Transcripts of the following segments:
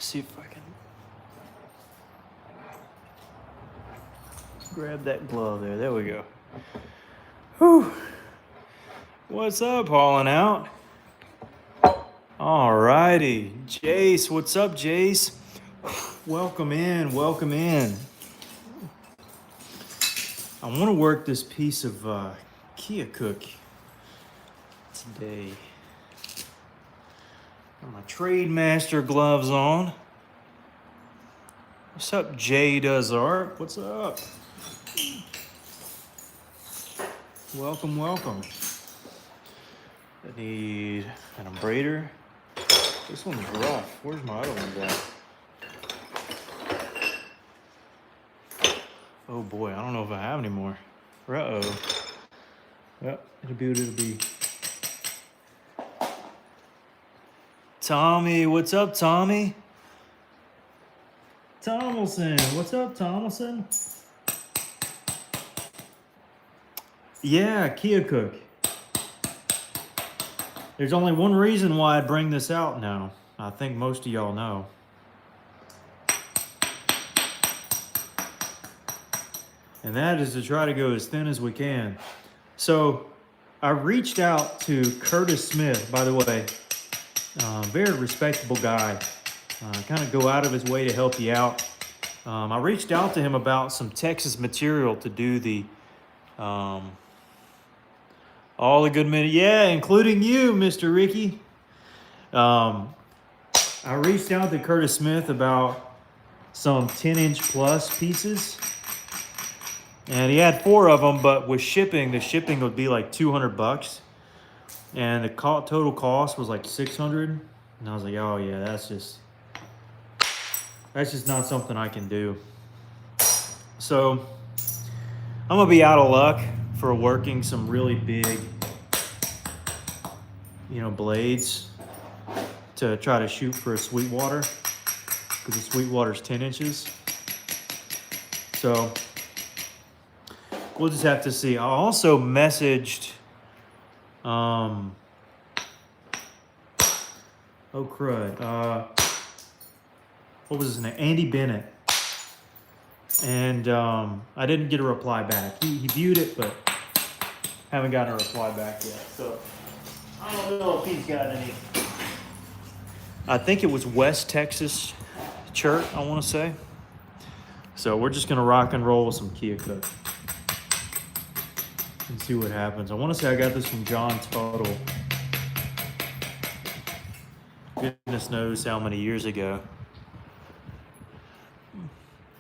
see if I can grab that glove there. There we go. Whew. What's up, hauling out? All righty. Jace, what's up, Jace? Welcome in, welcome in. I want to work this piece of Kia Cook today. Got my Trade Master gloves on. What's up, Jay Does Art? What's up? Welcome, welcome. I need an embrader. This one's rough. Where's my other one at? Oh boy, I don't know if I have any more. Uh-oh. Yep, it'll be what it'll be. Tommy, what's up, Tommy? Tomlinson, what's up, Tomlinson? Yeah, Kia Cook. There's only one reason why I bring this out now. I think most of y'all know. And that is to try to go as thin as we can. So I reached out to Curtis Smith, by the way, very respectable guy. Kind of go out of his way to help you out. I reached out to him about some Texas material to do the, all the good men, yeah, including you, Mr. Ricky. I reached out to Curtis Smith about some 10-inch plus pieces. And he had 4 of them, but with shipping, the shipping would be like $200. And the total cost was like $600. And I was like, oh yeah, that's just not something I can do. So I'm gonna be out of luck for working some really big, blades to try to shoot for a Sweetwater, because the Sweetwater's 10 inches. So we'll just have to see. I also messaged, oh crud, what was his name? Andy Bennett. And I didn't get a reply back. He viewed it, but haven't gotten a reply back yet. So I don't know if he's got any. I think it was West Texas Churt, I want to say. So we're just going to rock and roll with some Kia Cook and see what happens. I want to say I got this from John Tuttle. Goodness knows how many years ago.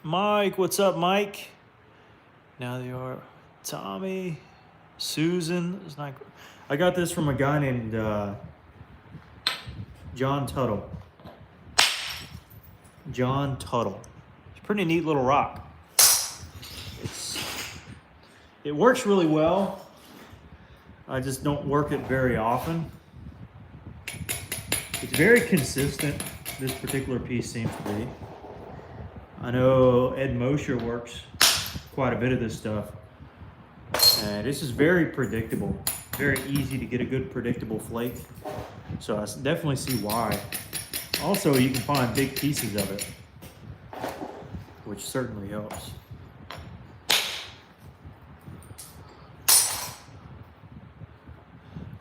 Mike, what's up, Mike? Now they are Tommy, Susan. It's not. I got this from a guy named John Tuttle. John Tuttle. It's a pretty neat little rock. It works really well. I just don't work it very often. It's very consistent. This particular piece seems to be. I know Ed Mosher works quite a bit of this stuff. And this is very predictable. Very easy to get a good predictable flake. So I definitely see why. Also, you can find big pieces of it, which certainly helps.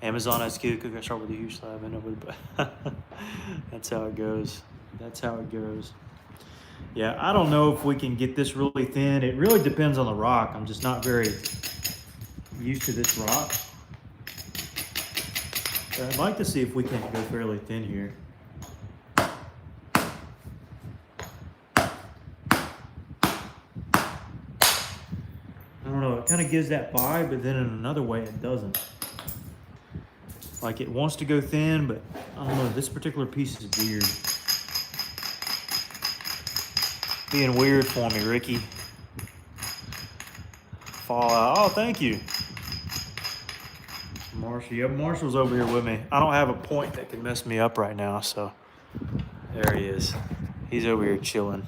Amazon has Kia Cook. I start with a huge slab and over the That's how it goes. That's how it goes. Yeah, I don't know if we can get this really thin. It really depends on the rock. I'm just not very used to this rock. But I'd like to see if we can go fairly thin here. I don't know, it kind of gives that vibe, but then in another way it doesn't. Like it wants to go thin, but I don't know, this particular piece is weird. Being weird for me, Ricky. Fallout. Oh, thank you. Marshall. Yep, Marshall's over here with me. I don't have a point that can mess me up right now, so there he is. He's over here chilling.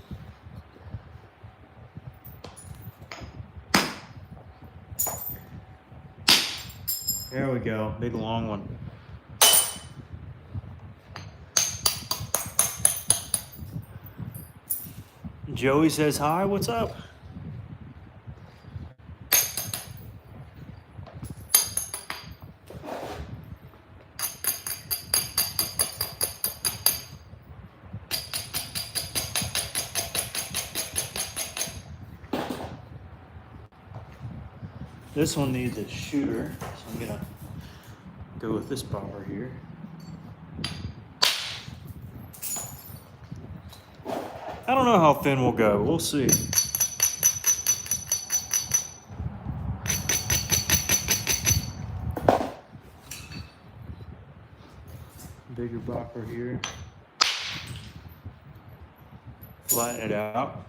There we go. Big long one. Joey says hi. What's up? This one needs a shooter, so I'm gonna go with this bobber here. I don't know how thin we'll go. We'll see. Bigger bopper here. Flatten it out.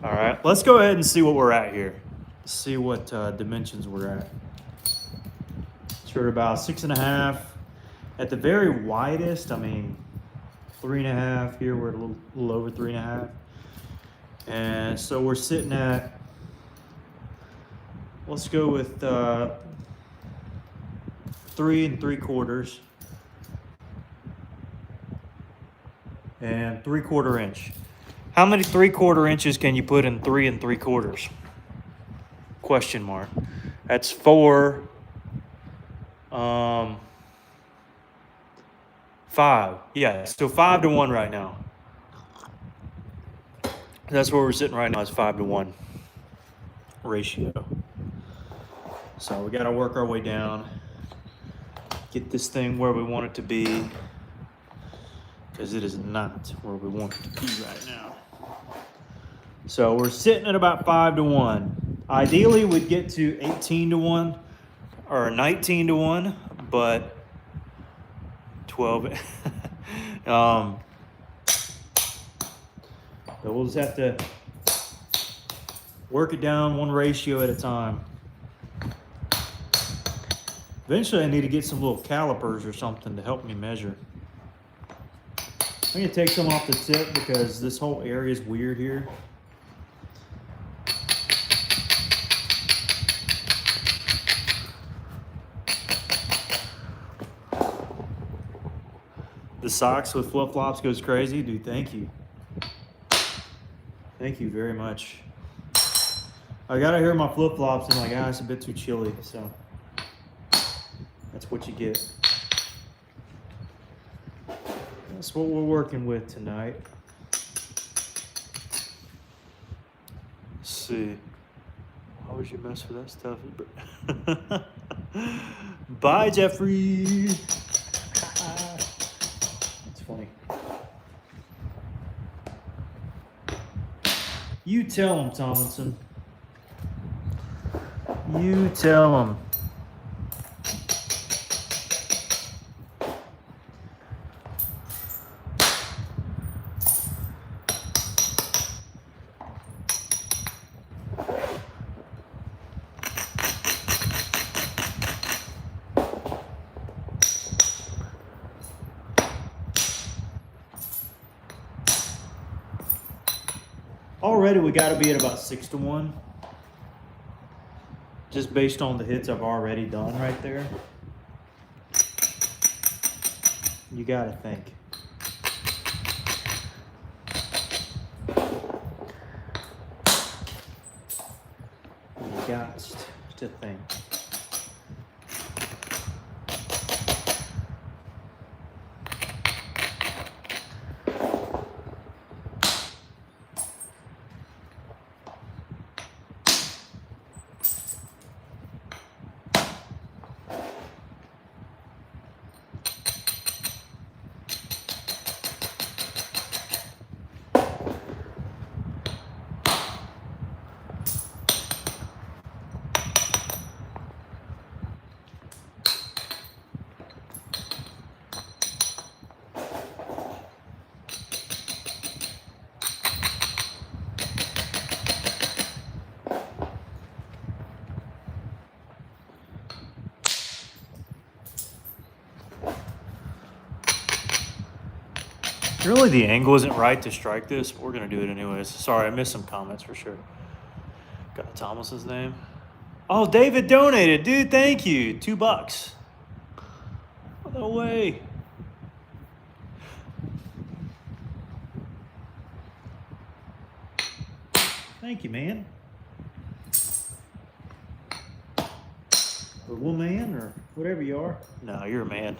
All right, let's go ahead and see what we're at here. See what dimensions we're at. So we're about 6.5. At the very widest, I mean, 3.5 here. We're a little over 3.5. And so we're sitting at, let's go with 3 3/4 and 3/4 inch. How many 3/4 inches can you put in 3 3/4? Question mark. That's 4. 5. Yeah, so 5 to 1 right now. That's where we're sitting right now. It's 5 to 1 ratio. So we got to work our way down, get this thing where we want it to be, because it is not where we want it to be right now. So we're sitting at about 5 to 1. Ideally, we'd get to 18 to 1 or 19 to 1, but 12. But we'll just have to work it down one ratio at a time. Eventually, I need to get some little calipers or something to help me measure. I'm gonna take some off the tip because this whole area is weird here. The socks with flip-flops goes crazy. Dude, thank you. Thank you very much. I gotta hear my flip-flops and like, it's a bit too chilly, so that's what you get. That's what we're working with tonight. Let's see. Why would you mess with that stuff? Bye, Jeffrey. It's funny. You tell him, Tomlinson. You tell him. Already we got to be at about 6 to 1. Just based on the hits I've already done right there. You got to think. You got to think. Really, the angle isn't right to strike this, but we're going to do it anyways. Sorry, I missed some comments for sure. Got Thomas's name. Oh, David donated. Dude, thank you. $2. No way. Thank you, man. Or woman, or whatever you are. No, you're a man.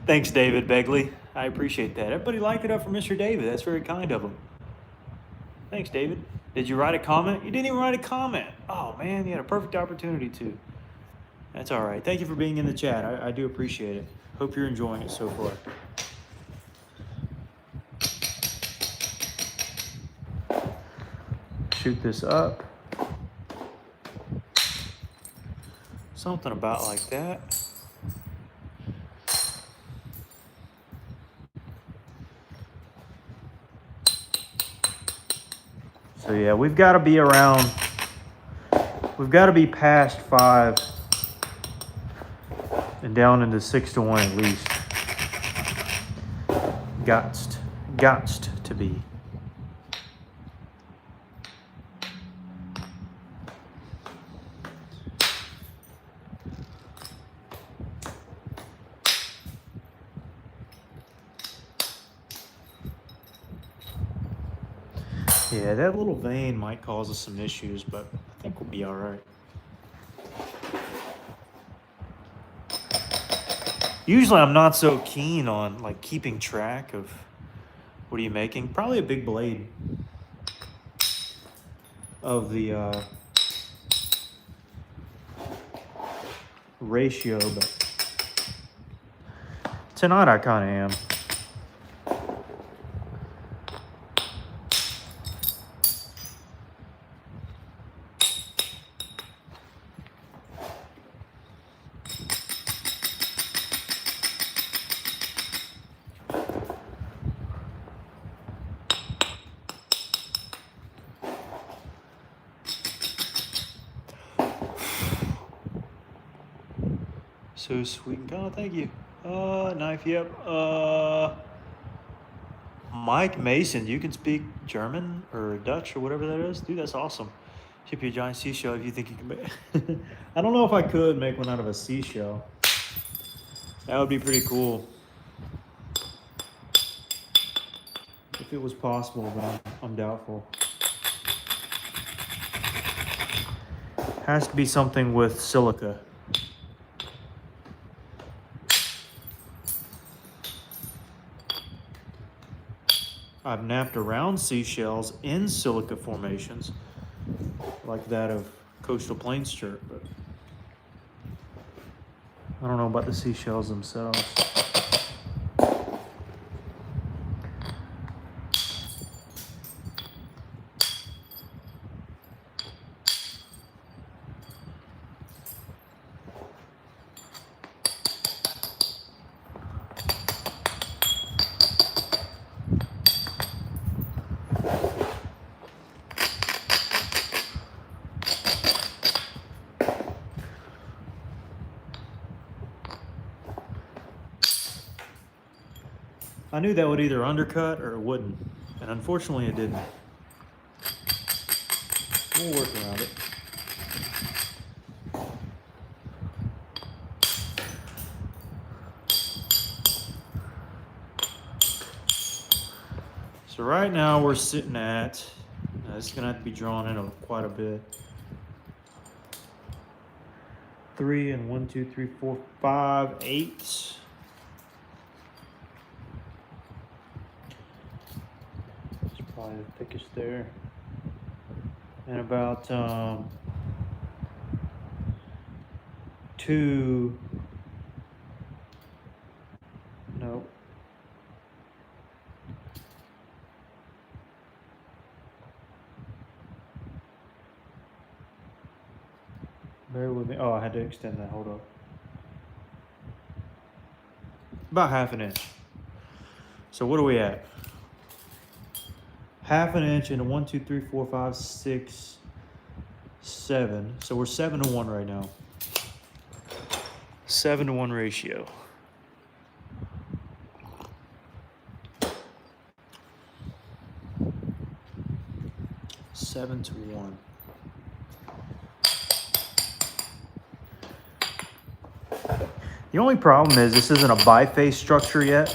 Thanks, David Begley. I appreciate that. Everybody like it up for Mr. David. That's very kind of him. Thanks, David. Did you write a comment? You didn't even write a comment. Oh, man, you had a perfect opportunity to. That's all right. Thank you for being in the chat. I do appreciate it. Hope you're enjoying it so far. Shoot this up. Something about like that. So yeah, we've got to be around, we've got to be past 5 and down into 6 to 1 at least. Gots to be. Yeah, that little vein might cause us some issues, but I think we'll be all right. Usually I'm not so keen on like keeping track of what are you making. Probably a big blade of the ratio, but tonight I kind of am. So sweet and kind, thank you. Knife, yep. Mike Mason, you can speak German or Dutch or whatever that is? Dude, that's awesome. Ship you a giant seashell if you think you can make. I don't know if I could make one out of a seashell. That would be pretty cool. If it was possible, but I'm doubtful. Has to be something with silica. I've napped around seashells in silica formations, like that of coastal plains chert, but I don't know about the seashells themselves. I knew that would either undercut or it wouldn't, and unfortunately it didn't. We'll work around it. So right now we're sitting at, this is gonna have to be drawn in quite a bit. 3 and 1, 2, 3, 4, 5, 8. Probably the thickest there, and about 2. Nope. Bear with me. Oh, I had to extend that. Hold up. About 1/2 inch. So what are we at? 1/2 inch into 1, 2, 3, 4, 5, 6, 7. So we're 7 to 1 right now. 7 to 1 ratio. Seven to 1. The only problem is this isn't a biface structure yet.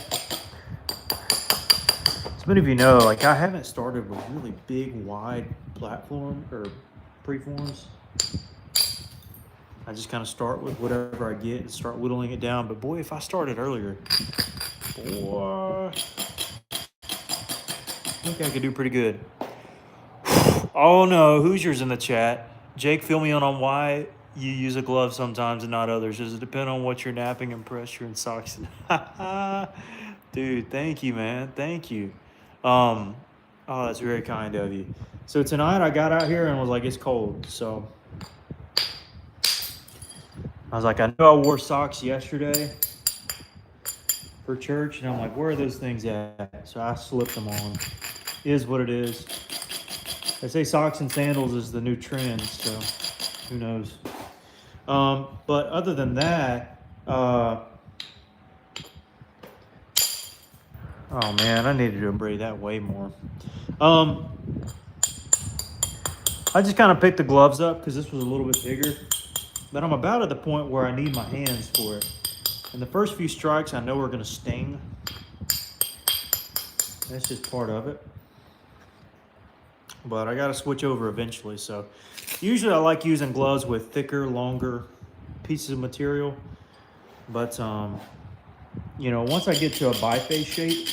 It's many of you know, like I haven't started with really big, wide platform or preforms. I just kind of start with whatever I get and start whittling it down. But boy, if I started earlier, boy, I think I could do pretty good. Oh no, Hoosiers in the chat. Jake, fill me in on why you use a glove sometimes and not others. Does it depend on what you're napping and pressure and socks? Dude, thank you, man. Thank you. Oh, that's very kind of you. So tonight I got out here and was like, it's cold. So I was like, I know I wore socks yesterday for church, and I'm like, where are those things at? So I slipped them on. It is what it is. They say socks and sandals is the new trend, so who knows? But other than that, oh man, I needed to embrace that way more. I just kind of picked the gloves up because this was a little bit bigger, but I'm about at the point where I need my hands for it. And the first few strikes I know are going to sting. That's just part of it. But I got to switch over eventually. So usually I like using gloves with thicker, longer pieces of material. But, you know, once I get to a biface shape,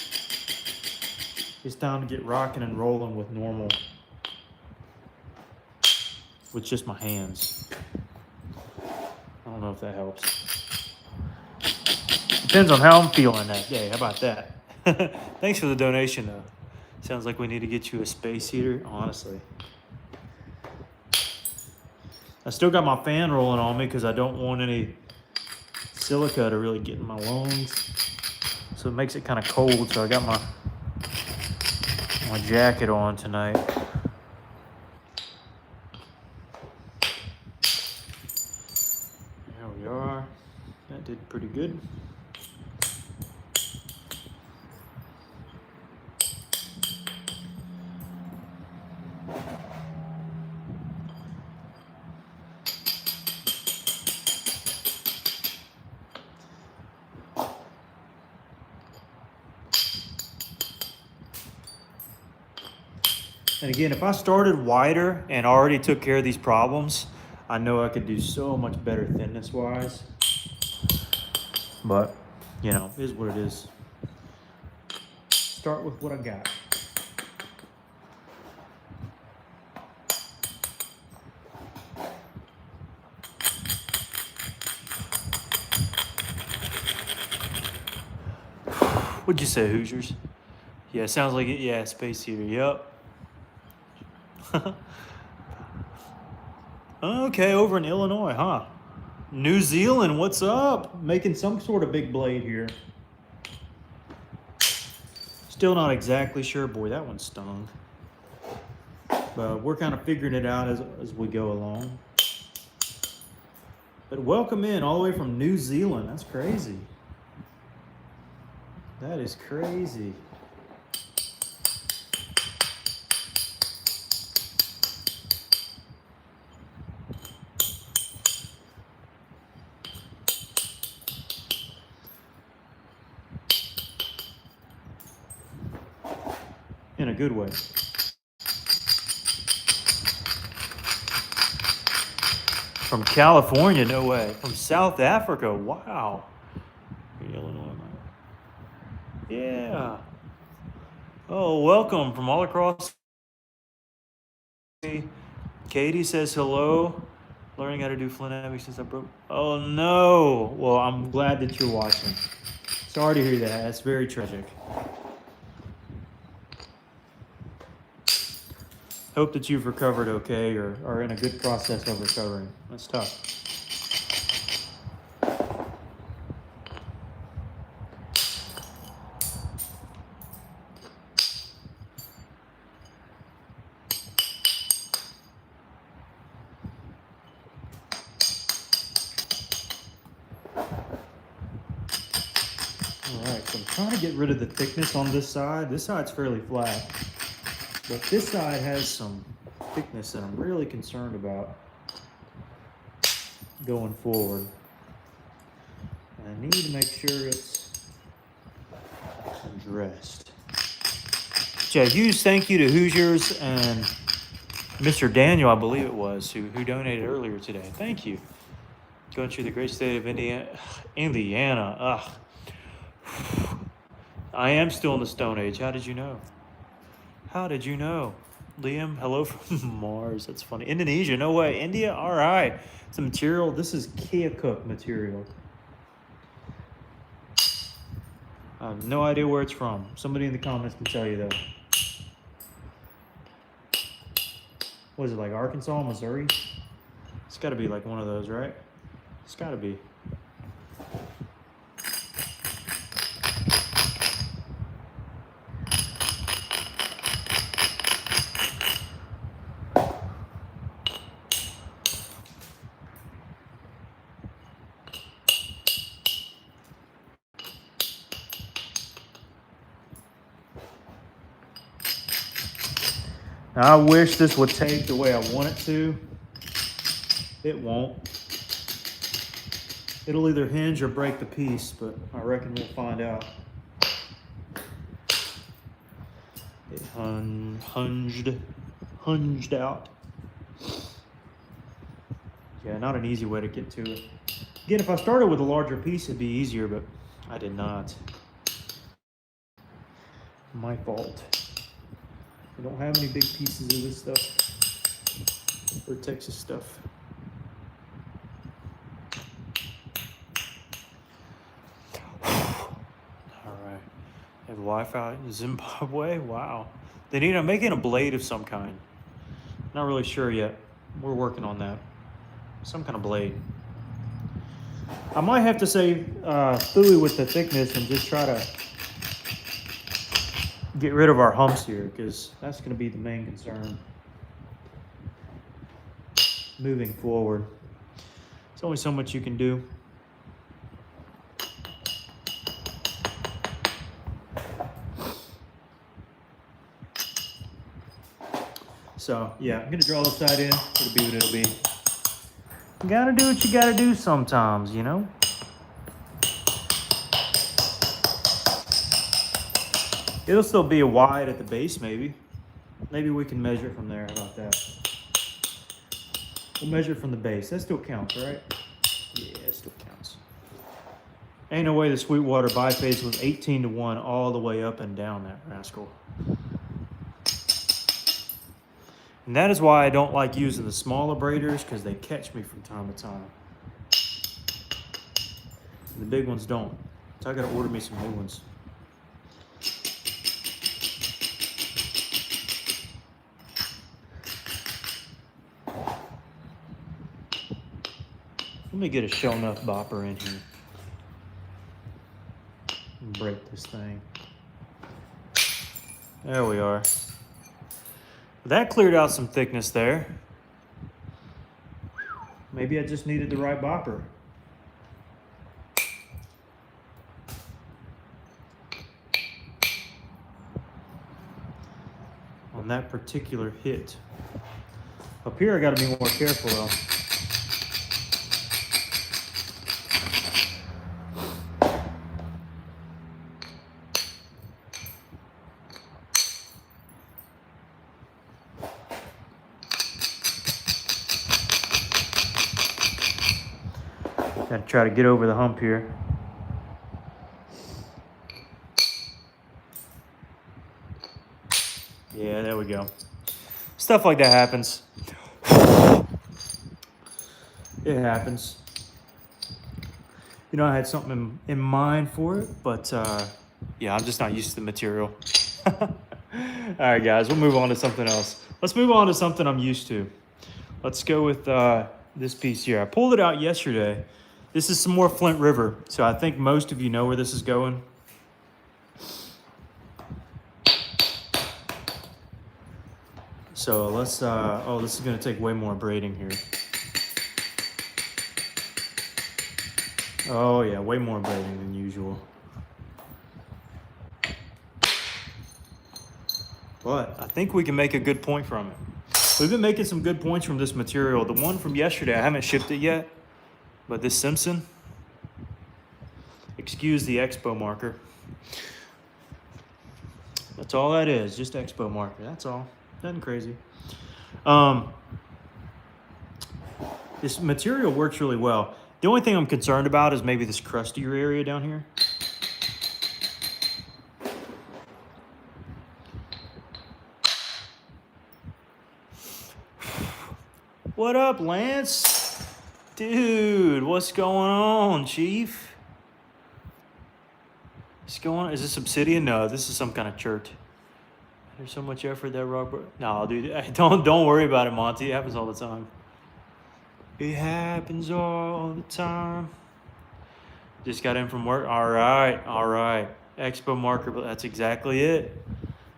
it's time to get rocking and rolling with normal, with just my hands. I don't know if that helps. Depends on how I'm feeling that day. How about that? Thanks for the donation, though. Sounds like we need to get you a space heater, honestly. I still got my fan rolling on me because I don't want any silica to really get in my lungs. So it makes it kind of cold. So I got my jacket on tonight. There we are. That did pretty good. And again, if I started wider and already took care of these problems, I know I could do so much better thinness-wise. But, you know, it is what it is. Start with what I got. What'd you say, Hoosiers? Yeah, sounds like it. Yeah, space heater. Yep. Okay, over in Illinois, huh? New Zealand, what's up? Making some sort of big blade here. Still not exactly sure. Boy, that one stung. But we're kind of figuring it out as we go along. But welcome in all the way from New Zealand. That's crazy. That is crazy. In a good way. From California, no way. From South Africa, wow. Illinois. Yeah. Oh, welcome from all across. Katie says hello. Learning how to do Flynn since I broke. Oh no. Well, I'm glad that you're watching. Sorry to hear that. That's very tragic. Hope that you've recovered okay or are in a good process of recovering. That's tough. All right, so I'm trying to get rid of the thickness on this side. This side's fairly flat, but this side has some thickness that I'm really concerned about going forward. And I need to make sure it's addressed. Yeah, huge thank you to Hoosiers and Mr. Daniel, I believe it was, who donated earlier today. Thank you. Going through the great state of Indiana. Indiana. Ugh. I am still in the Stone Age. How did you know? How did you know? Liam, hello from Mars. That's funny. Indonesia, no way. India, all right. It's a material. This is Keokuk material. I have no idea where it's from. Somebody in the comments can tell you though. What is it, like Arkansas, Missouri? It's got to be like one of those, right? It's got to be. Now, I wish this would take the way I want it to. It won't. It'll either hinge or break the piece, but I reckon we'll find out. It hunged out. Yeah, not an easy way to get to it. Again, if I started with a larger piece, it'd be easier, but I did not. My fault. I don't have any big pieces of this stuff, or Texas stuff. All right, I have Wi-Fi in Zimbabwe. Wow, I'm making a blade of some kind. Not really sure yet. We're working on that. Some kind of blade. I might have to say fooey with the thickness and just try to get rid of our humps here, because that's going to be the main concern moving forward. There's only so much you can do. So yeah, I'm going to draw this side in. It'll be what it'll be. You got to do what you got to do sometimes, you know? It'll still be a wide at the base, maybe. Maybe we can measure it from there. How about that? We'll measure it from the base. That still counts, right? Yeah, it still counts. Ain't no way the Sweetwater biface was 18-1 all the way up and down that rascal. And that is why I don't like using the smaller braiders, because they catch me from time to time. And the big ones don't. So I gotta order me some new ones. Let me get a show enough bopper in here and break this thing. There we are. That cleared out some thickness there. Maybe I just needed the right bopper. On that particular hit. Up here I gotta be more careful though. Gotta try to get over the hump here. Yeah, there we go. Stuff like that happens. It happens. You know, I had something in mind for it, but yeah, I'm just not used to the material. All right, guys, we'll move on to something else. Let's move on to something I'm used to. Let's go with this piece here. I pulled it out yesterday. This is some more Flint River, so I think most of you know where this is going. So let's, oh, this is gonna take way more braiding here. Oh yeah, way more braiding than usual. But I think we can make a good point from it. We've been making some good points from this material. The one from yesterday, I haven't shipped it yet. But this Simpson, excuse the expo marker. That's all that is, just expo marker. That's all. Nothing crazy. This material works really well. The only thing I'm concerned about is maybe this crustier area down here. What up, Lance? Dude, what's going on, Chief? What's going on? Is this Obsidian? No, this is some kind of chert. There's so much effort that rock. No, dude, don't worry about it, Monty. It happens all the time. It happens all the time. Just got in from work. All right. Expo marker, but that's exactly it.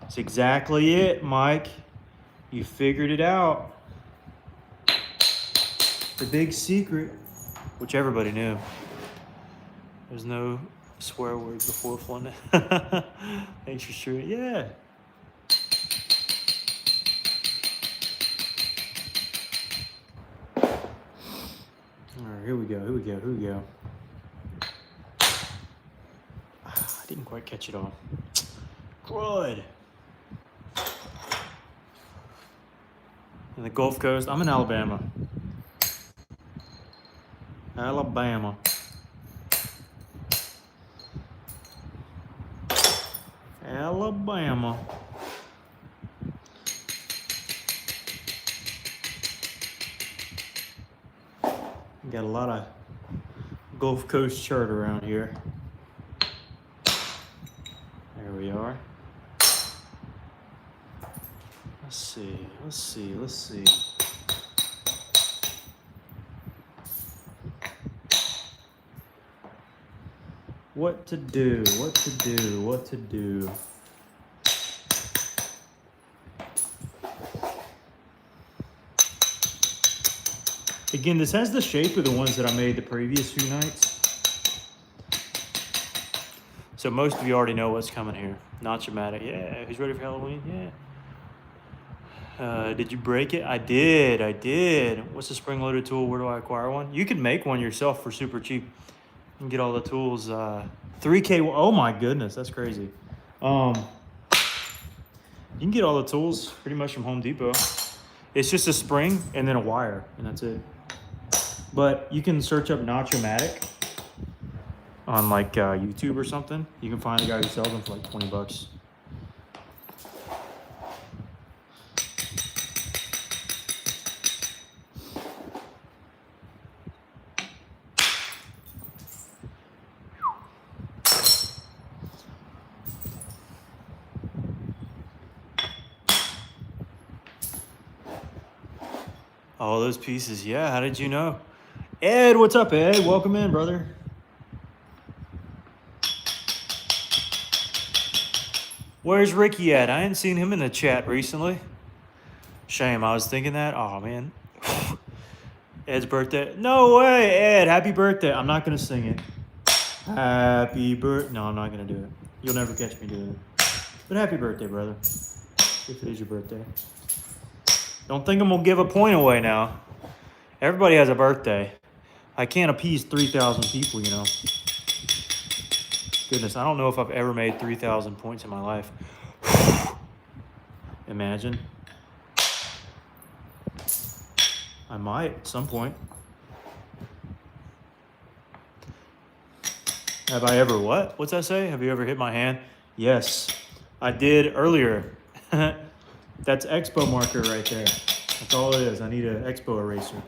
That's exactly it, Mike. You figured it out. The big secret, which everybody knew. There's no swear words before fun. Thanks for sure. Yeah. All right, here we go. I didn't quite catch it all. Good. In the Gulf Coast, I'm in Alabama. Alabama. Got a lot of Gulf Coast chart around here. There we are. Let's see. What to do. Again, this has the shape of the ones that I made the previous few nights. So most of you already know what's coming here. Nachomatic. Yeah, who's ready for Halloween? Yeah. Did you break it? I did. What's the spring-loaded tool? Where do I acquire one? You can make one yourself for super cheap. You can get all the tools. 3K. Oh my goodness, that's crazy. You can get all the tools pretty much from Home Depot. It's just a spring and then a wire, and that's it. But you can search up Nachomatic on like YouTube or something. You can find a guy who sells them for like 20 bucks. All those pieces, yeah. How did you know? Ed, what's up, Ed? Welcome in, brother. Where's Ricky at? I hadn't seen him in the chat recently. Shame, I was thinking that. Oh, man. Ed's birthday. No way, Ed. Happy birthday. I'm not going to sing it. Happy birthday. No, I'm not going to do it. You'll never catch me doing it. But happy birthday, brother. If it is your birthday. Don't think I'm going to give a point away now. Everybody has a birthday. I can't appease 3,000 people, you know. Goodness, I don't know if I've ever made 3,000 points in my life. Imagine. I might at some point. Have I ever what? What's that say? Have you ever hit my hand? Yes, I did earlier. That's expo marker right there. That's all it is. I need an expo eraser.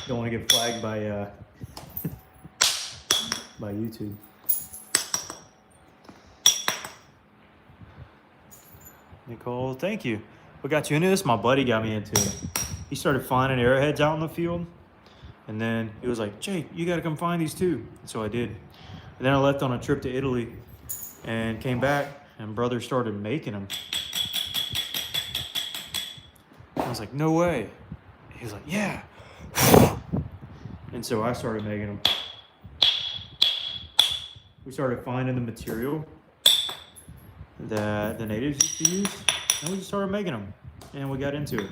Don't want to get flagged by by YouTube. Nicole, thank you. What got you into this? My buddy got me into it. He started finding arrowheads out in the field, and then he was like, Jake, you got to come find these too. And so I did. And then I left on a trip to Italy and came back, and brother started making them. I was like, no way. He was like, yeah. And so I started making them. We started finding the material that the natives used to use, and we just started making them, and we got into it.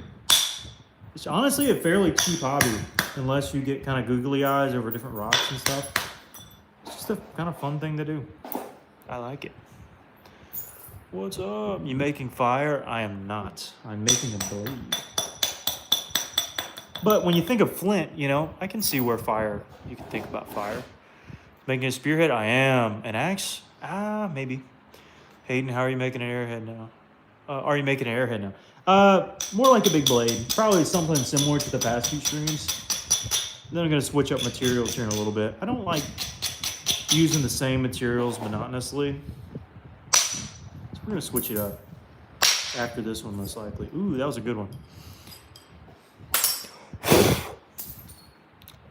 It's honestly a fairly cheap hobby, unless you get kind of googly eyes over different rocks and stuff. It's just a kind of fun thing to do. I like it. What's up? You making fire? I am not. I'm making a blade. But when you think of flint, you know, I can see where fire, you can think about fire. Making a spearhead? I am. An axe? Maybe. Hayden, how are you making an arrowhead now? Are you making an arrowhead now? More like a big blade. Probably something similar to the past few streams. Then I'm going to switch up materials here in a little bit. I don't like using the same materials monotonously. So we're going to switch it up after this one, most likely. Ooh, that was a good one.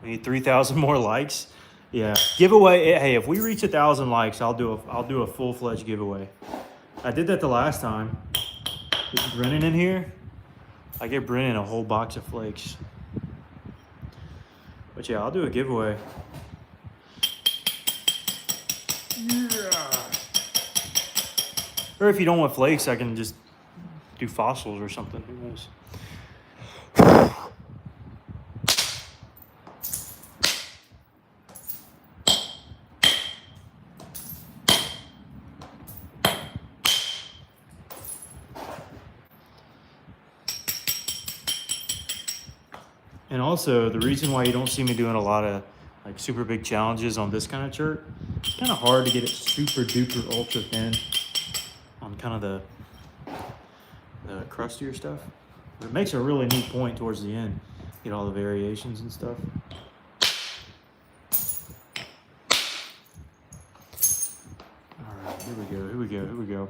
We need 3,000 more likes. Yeah, giveaway. Hey, if we reach 1,000 likes, I'll do a full-fledged giveaway. I did that the last time. Is Brennan in here? I get Brennan a whole box of flakes. But yeah, I'll do a giveaway. Yeah. Or if you don't want flakes, I can just do fossils or something. Who knows? And also, the reason why you don't see me doing a lot of like super big challenges on this kind of shirt, it's kind of hard to get it super duper ultra thin on kind of the crustier stuff. But it makes a really neat point towards the end. Get all the variations and stuff. All right, here we go, here we go, here we go.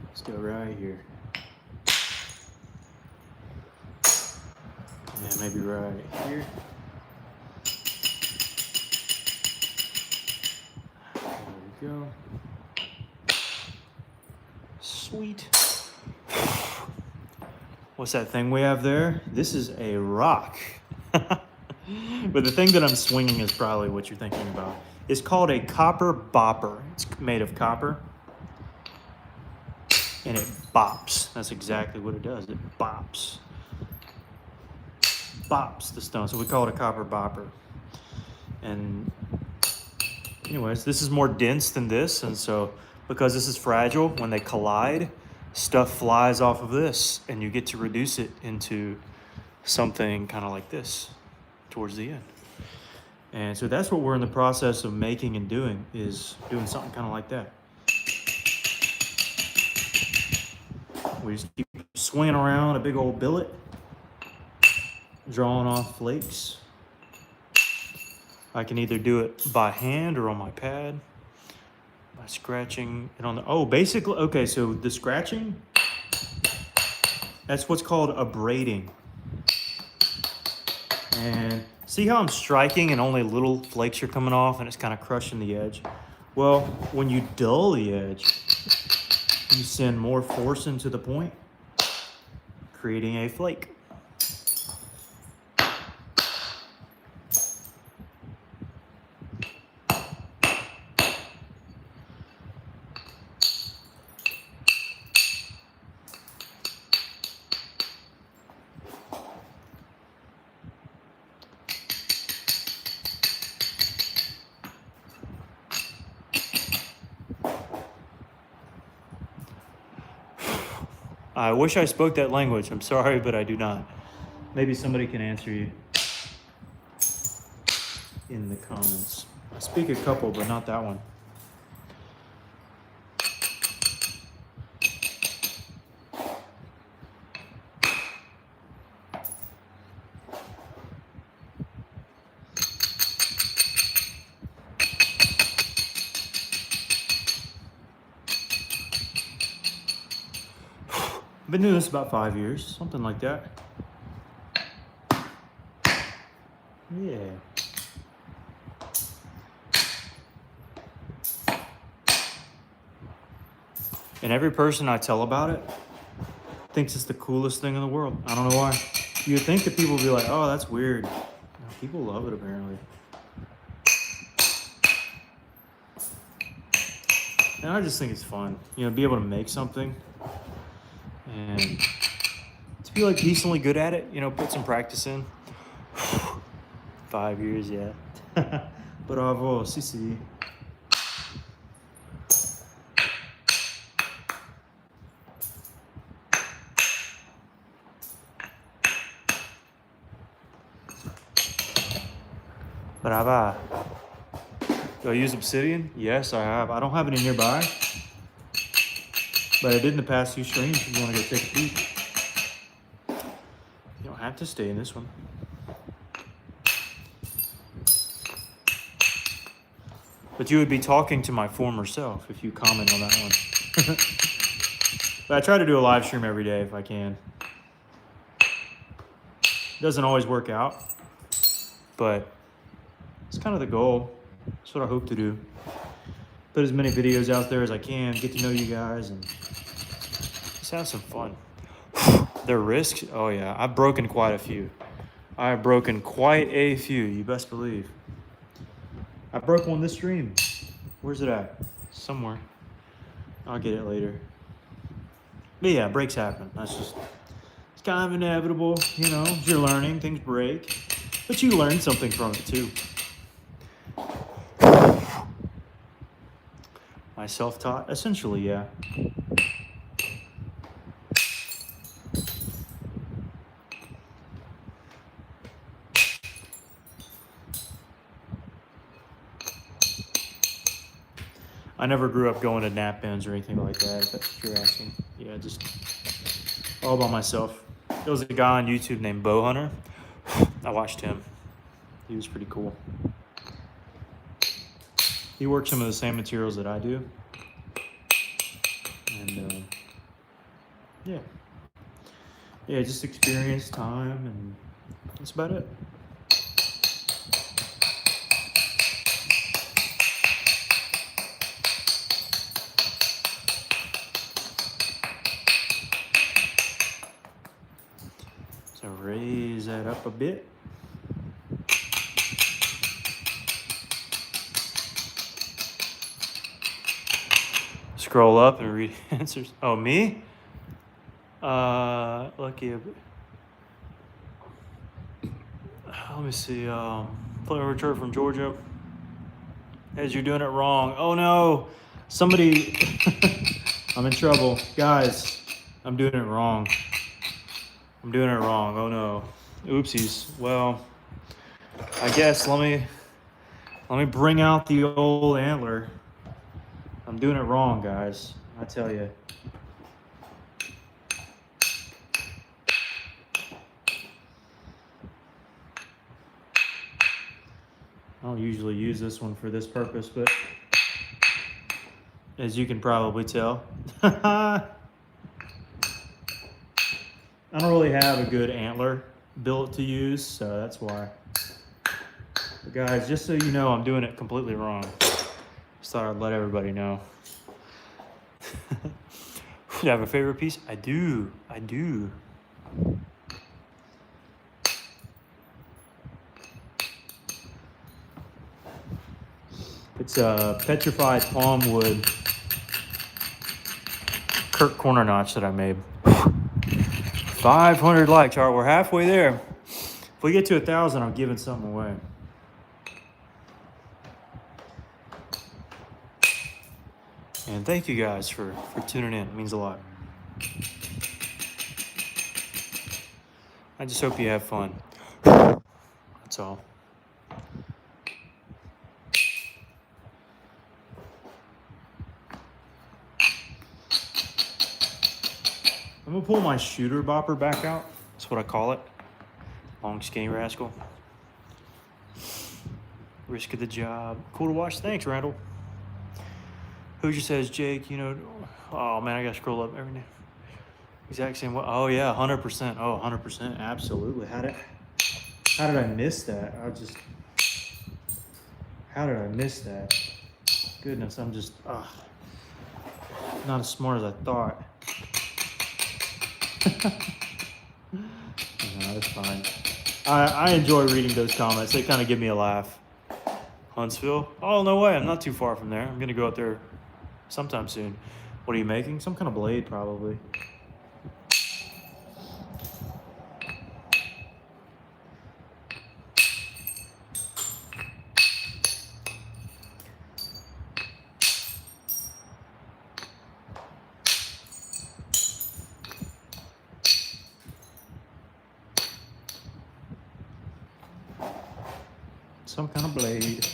Let's go right here. Yeah, maybe right here. There we go. Sweet. What's that thing we have there? This is a rock. But the thing that I'm swinging is probably what you're thinking about. It's called a copper bopper. It's made of copper. And it bops. That's exactly what it does. It bops. Bops the stone. So we call it a copper bopper. And anyways, this is more dense than this. And so because this is fragile, when they collide, stuff flies off of this. And you get to reduce it into something kind of like this towards the end. And so that's what we're in the process of making and doing, is doing something kind of like that. We just keep swinging around a big old billet, drawing off flakes. I can either do it by hand or on my pad, by scratching it on the, oh, basically, okay, so the scratching, that's what's called abrading. And see how I'm striking and only little flakes are coming off and it's kind of crushing the edge? Well, when you dull the edge, you send more force into the point, creating a flake. I wish I spoke that language. I'm sorry, but I do not. Maybe somebody can answer you in the comments. I speak a couple, but not that one. I've been doing this about 5 years, something like that. Yeah. And every person I tell about it thinks it's the coolest thing in the world. I don't know why. You'd think that people would be like, oh, that's weird. No, people love it, apparently. And I just think it's fun, you know, be able to make something and to be like decently good at it, you know, put some practice in. 5 years, yeah. Bravo, si, si. Brava. Do I use obsidian? Yes, I have. I don't have any nearby, but I did in the past few streams. If you want to go take a peek, you don't have to stay in this one. But you would be talking to my former self if you comment on that one. But I try to do a live stream every day if I can. Doesn't always work out, but it's kind of the goal. That's what I hope to do. Put as many videos out there as I can, get to know you guys, and just have some fun. Their risks? Oh yeah, I've broken quite a few. I have broken quite a few, you best believe. I broke one this stream. Where's it at? Somewhere. I'll get it later. But yeah, breaks happen. It's kind of inevitable, you know, you're learning, things break. But you learn something from it too. My self-taught? Essentially, yeah. I never grew up going to nap bins or anything like that, if that's what you're asking. Yeah, just all by myself. There was a guy on YouTube named Bow Hunter. I watched him. He was pretty cool. He worked some of the same materials that I do. And yeah. Yeah, just experience, time, and that's about it. So raise that up a bit. Scroll up and read answers. Oh, me? Lucky. Let me see. Player Richard from Georgia. As you're doing it wrong. Oh no! Somebody. I'm in trouble, guys. I'm doing it wrong. I'm doing it wrong. Oh no. Oopsies. Well, I guess let me bring out the old antler. I'm doing it wrong, guys. I tell you. I don't usually use this one for this purpose, but as you can probably tell, I don't really have a good antler billet to use, so that's why. But guys, just so you know, I'm doing it completely wrong. Just thought I'd let everybody know. Do you have a favorite piece? I do. I do. It's a petrified palm wood Kirk corner notch that I made. 500 likes. All right, we're halfway there. If we get to 1,000, I'm giving something away. And thank you guys for tuning in. It means a lot. I just hope you have fun. That's all. I'm gonna pull my shooter bopper back out. That's what I call it. Long skinny rascal. Risk of the job. Cool to watch. Thanks, Randall. Who just says, Jake, you know, oh man, I gotta scroll up every now. Exact same way. Oh yeah, 100%. Oh, 100%. Absolutely. How did I miss that? How did I miss that? Goodness, I'm just, not as smart as I thought. No, that's fine. I enjoy reading those comments. They kind of give me a laugh. Huntsville? Oh, no way. I'm not too far from there. I'm going to go out there sometime soon. What are you making? Some kind of blade, probably. Some kind of blade.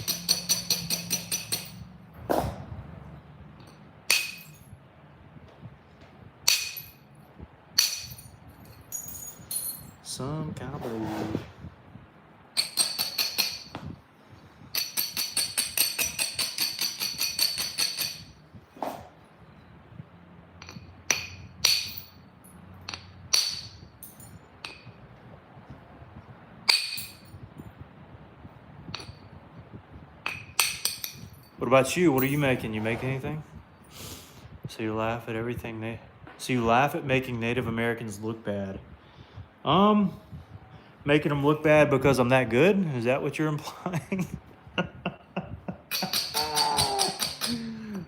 Some kind of blade. What about you? What are you making? You make anything? So you laugh at everything so you laugh at making Native Americans look bad. Making them look bad because I'm that good? Is that what you're implying?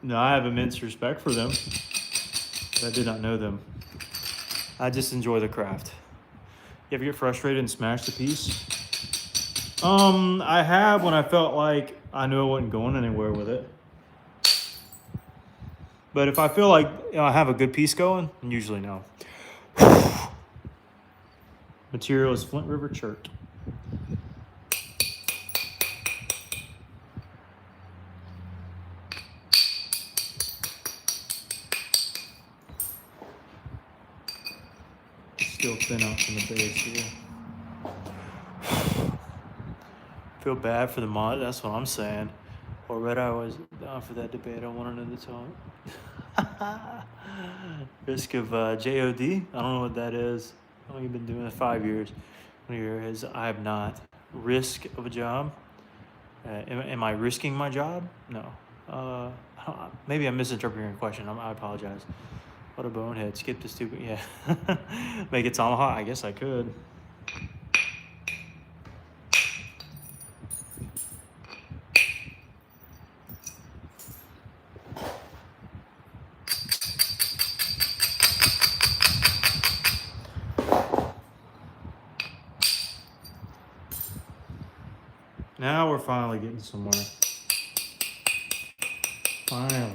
No, I have immense respect for them, but I did not know them. I just enjoy the craft. You ever get frustrated and smash the piece? I have when I felt like I knew I wasn't going anywhere with it. But if I feel like I have a good piece going, usually no. Material is Flint River Chert. Still thin out from the base here. Feel bad for the mod, that's what I'm saying. Or Red Eye was down for that debate. I want to know the time. Risk of JOD? I don't know what that is. I've only been doing it 5 years. Here is I have not. Risk of a job? Am I risking my job? No. Maybe I'm misinterpreting your question. I apologize. What a bonehead. Skip the stupid. Yeah. Make it tomahawk? I guess I could. Now we're finally getting somewhere. Finally.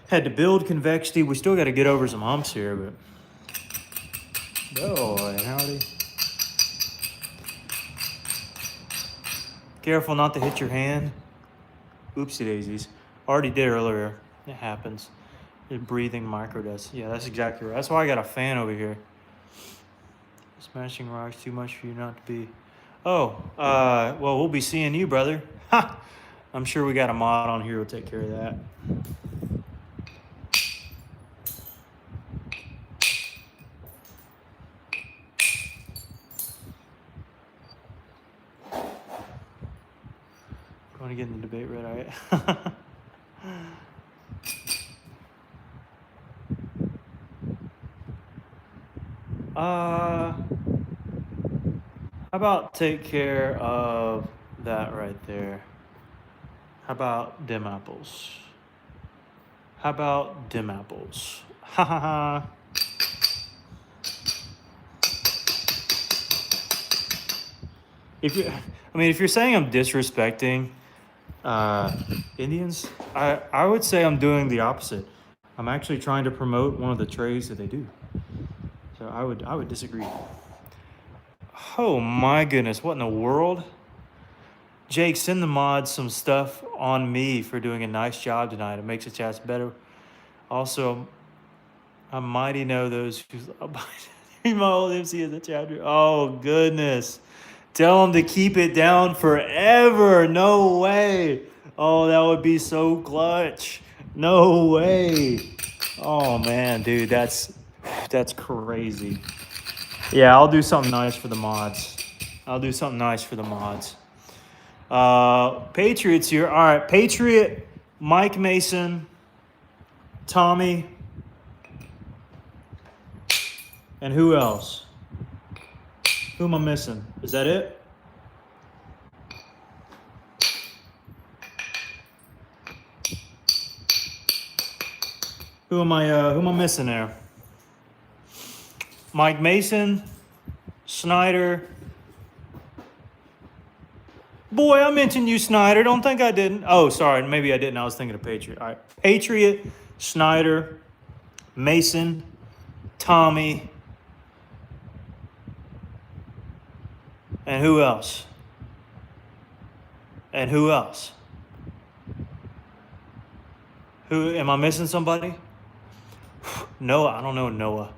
Had to build convexity. We still got to get over some humps here, but... Oh, howdy. Careful not to hit your hand. Oopsie daisies. Already did earlier. It happens. You're breathing microdust. Yeah, that's exactly right. That's why I got a fan over here. Smashing rocks too much for you not to be... Oh, well, we'll be seeing you, brother. Ha! I'm sure we got a mod on here who'll take care of that. Going to get in the debate, Red Eye. How about take care of that right there? How about dim apples? How about dim apples? Ha ha ha. If you're saying I'm disrespecting Indians, I would say I'm doing the opposite. I'm actually trying to promote one of the trades that they do. So I would disagree. Oh my goodness, what in the world? Jake, send the mods some stuff on me for doing a nice job tonight. It makes the chats better. Also, I mighty know those who my old MC in the chapter. Oh goodness. Tell them to keep it down forever. No way. Oh, that would be so clutch. No way. Oh man, dude, that's crazy. Yeah, I'll do something nice for the mods. Patriots here. All right, Patriot, Mike Mason, Tommy, and who else? Who am I missing? Is that it? Who am I missing there? Mike Mason, Snyder. Boy, I mentioned you, Snyder. Don't think I didn't. Oh, sorry. Maybe I didn't. I was thinking of Patriot. All right. Patriot, Snyder, Mason, Tommy, and who else? And who else? Who am I missing? Somebody? Noah. I don't know Noah.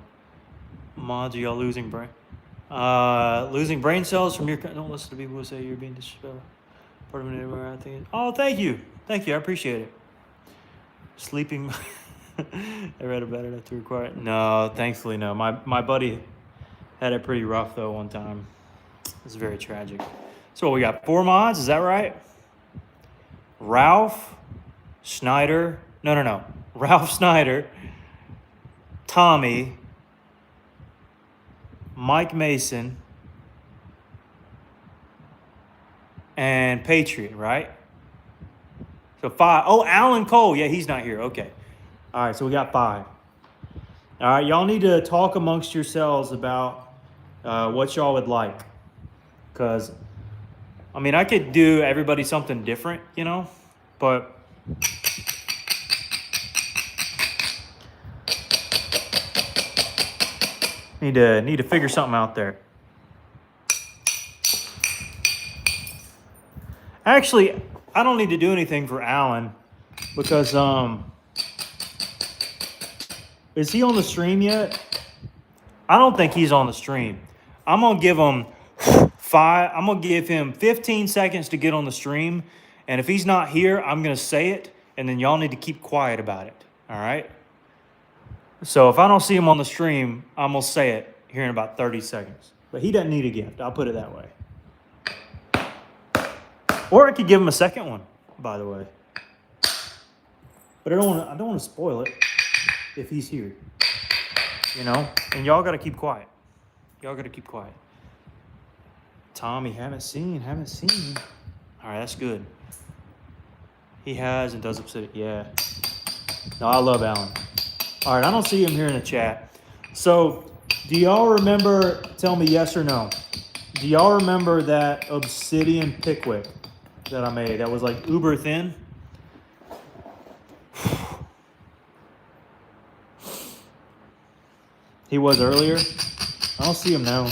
Mods, are y'all losing brain? Losing brain cells from your. Don't listen to people who say you're being disrespectful. Part of it anywhere I think. Oh, thank you. I appreciate it. Sleeping. I read about it after required. No, thankfully no. My buddy had it pretty rough though one time. It was very tragic. So we got 4 mods. Is that right? Ralph Snyder. No. Ralph Snyder. Tommy. Mike Mason. And Patriot, right? So 5. Oh, Alan Cole. Yeah, he's not here. Okay. All right, so we got 5. All right, y'all need to talk amongst yourselves about what y'all would like. Because, I mean, I could do everybody something different, you know? But need to figure something out there. Actually, I don't need to do anything for Alan because is he on the stream yet? I don't think he's on the stream. I'm gonna give him 5. I'm gonna give him 15 seconds to get on the stream, and if he's not here, I'm gonna say it, and then y'all need to keep quiet about it. All right? So if I don't see him on the stream, I'm gonna say it here in about 30 seconds. But he doesn't need a gift. I'll put it that way. Or I could give him a second one, by the way. But I don't want to spoil it if he's here. You know? And y'all got to keep quiet. Tommy, haven't seen. All right, that's good. He has and does upset it. Yeah. No, I love Alan. All right, I don't see him here in the chat. So, do y'all remember, tell me yes or no, do y'all remember that obsidian Pickwick that I made that was like uber thin? He was earlier. I don't see him now.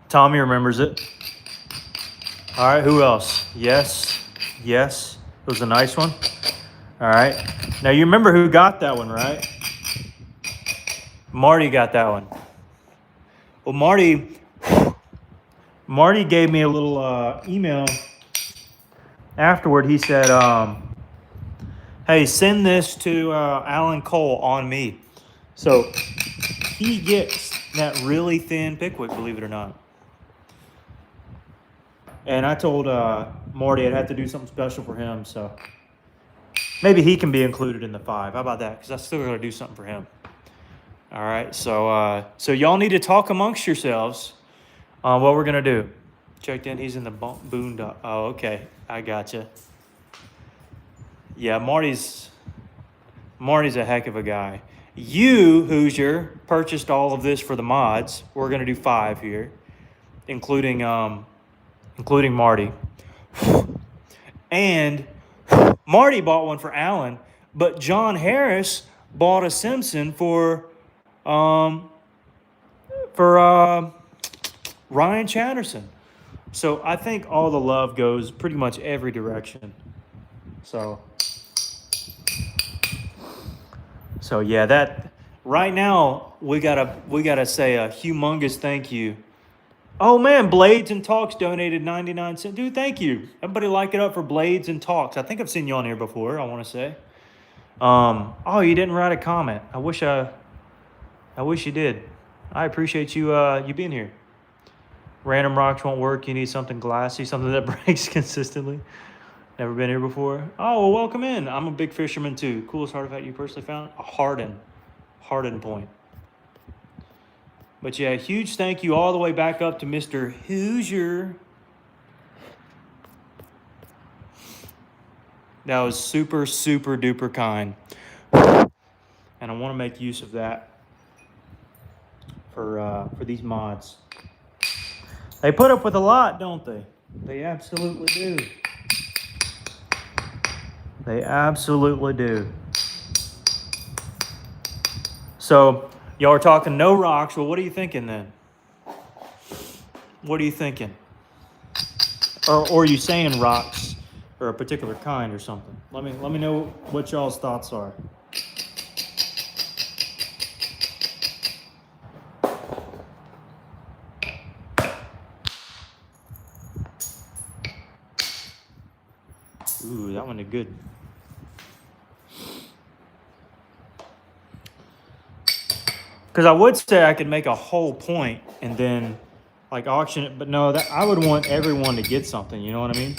Tommy remembers it. All right, who else? Yes. It was a nice one. All right. Now you remember who got that one, right? Marty got that one. Well, Marty gave me a little email afterward. He said, hey, send this to Alan Cole on me. So he gets that really thin Pickwick, believe it or not. And I told Marty I'd have to do something special for him, so maybe he can be included in the 5. How about that? Because I still got to do something for him. All right, so y'all need to talk amongst yourselves on what we're gonna do. Checked in. He's in the boondock. Oh, okay. I gotcha. Yeah, Marty's a heck of a guy. You, Hoosier, purchased all of this for the mods. We're gonna do 5 here, including Marty. And Marty bought one for Alan, but John Harris bought a Simpson for Ryan Chatterson. So I think all the love goes pretty much every direction. So yeah, that right now we gotta say a humongous thank you. Oh man, Blades and Talks donated 99 cents. Dude, thank you. Everybody like it up for Blades and Talks. I think I've seen you on here before, I want to say. Oh, you didn't write a comment. I wish you did. I appreciate you being here. Random rocks won't work. You need something glassy, something that breaks consistently. Never been here before. Oh, well, welcome in. I'm a big fisherman too. Coolest artifact you personally found? A hardened point. But yeah, huge thank you all the way back up to Mr. Hoosier. That was super, super duper kind. And I want to make use of that for these mods. They put up with a lot, don't they? They absolutely do. So, y'all are talking no rocks. Well, what are you thinking then? What are you thinking? Or are you saying rocks or a particular kind or something? Let me know what y'all's thoughts are. Ooh, that one is good. Because I would say I could make a whole point and then like auction it, but no, that I would want everyone to get something. You know what I mean?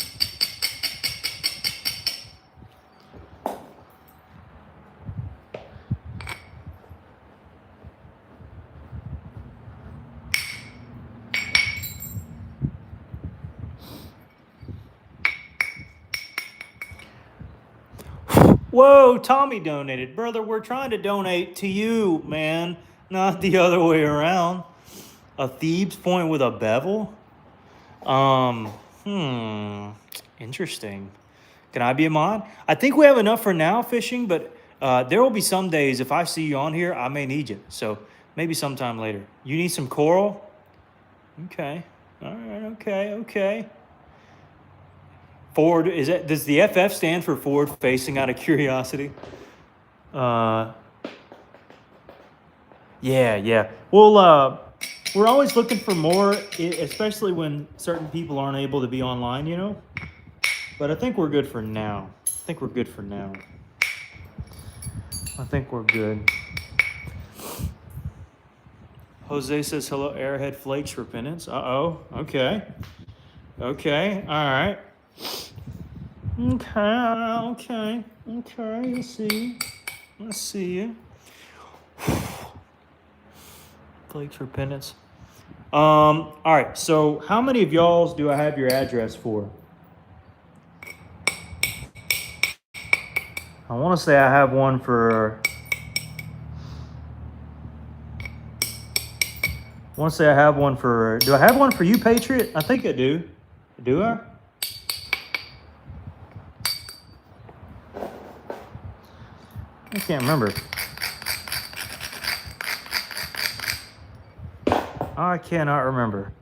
Whoa, Tommy donated. Brother, we're trying to donate to you, man, not the other way around. A Thebes point with a bevel? Interesting. Can I be a mod? I think we have enough for now fishing, but there will be some days if I see you on here, I may need you. So maybe sometime later. You need some coral? Okay. All right, okay. Forward, does the FF stand for forward facing out of curiosity? Yeah. Well, we're always looking for more, especially when certain people aren't able to be online, you know? But I think we're good for now. I think we're good. Jose says, hello, Airhead Flakes Repentance. Uh-oh, okay. All right. Okay. I see you. Flakes Repentance. All right, so how many of y'all's do I have your address for? I want to say I have one for... do I have one for you, Patriot? I think I do. Do I? I can't remember. I cannot remember.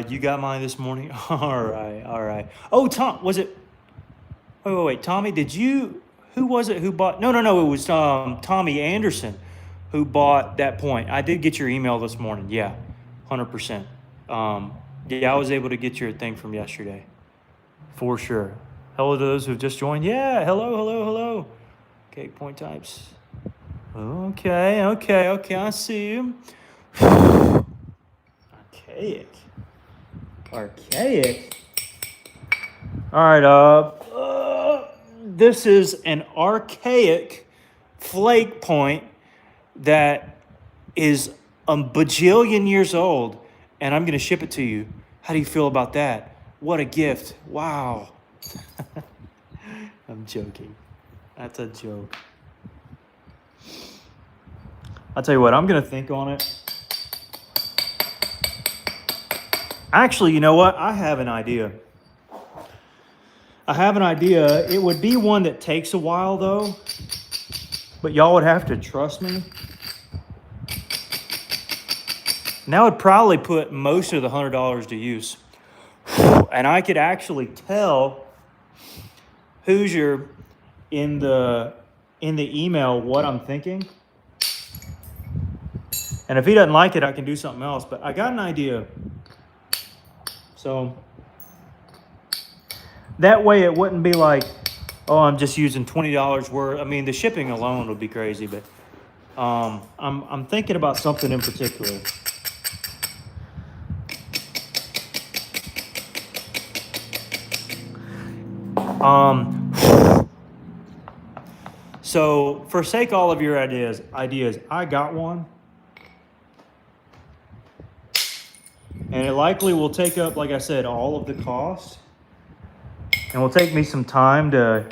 You got mine this morning? All right. Oh, Tom, was it? Wait. Tommy, who was it who bought? No, it was Tommy Anderson who bought that point. I did get your email this morning. Yeah, 100%. Yeah, I was able to get your thing from yesterday. For sure. Hello to those who've just joined. Yeah, hello. Cake point types. Okay, I see you. Archaic. All right, this is an archaic flake point that is a bajillion years old, and I'm going to ship it to you. How do you feel about that? What a gift. Wow. I'm joking. That's a joke. I'll tell you what, I'm going to think on it. Actually, you know what? I have an idea. It would be one that takes a while, though. But y'all would have to trust me. And that would probably put most of the $100 to use. And I could actually tell Hoosier in the email what I'm thinking. And if he doesn't like it, I can do something else. But I got an idea. So that way it wouldn't be like, oh, I'm just using $20 worth. I mean, the shipping alone would be crazy, but I'm thinking about something in particular. So forsake all of your ideas. I got one. And it likely will take up, like I said, all of the cost. And will take me some time to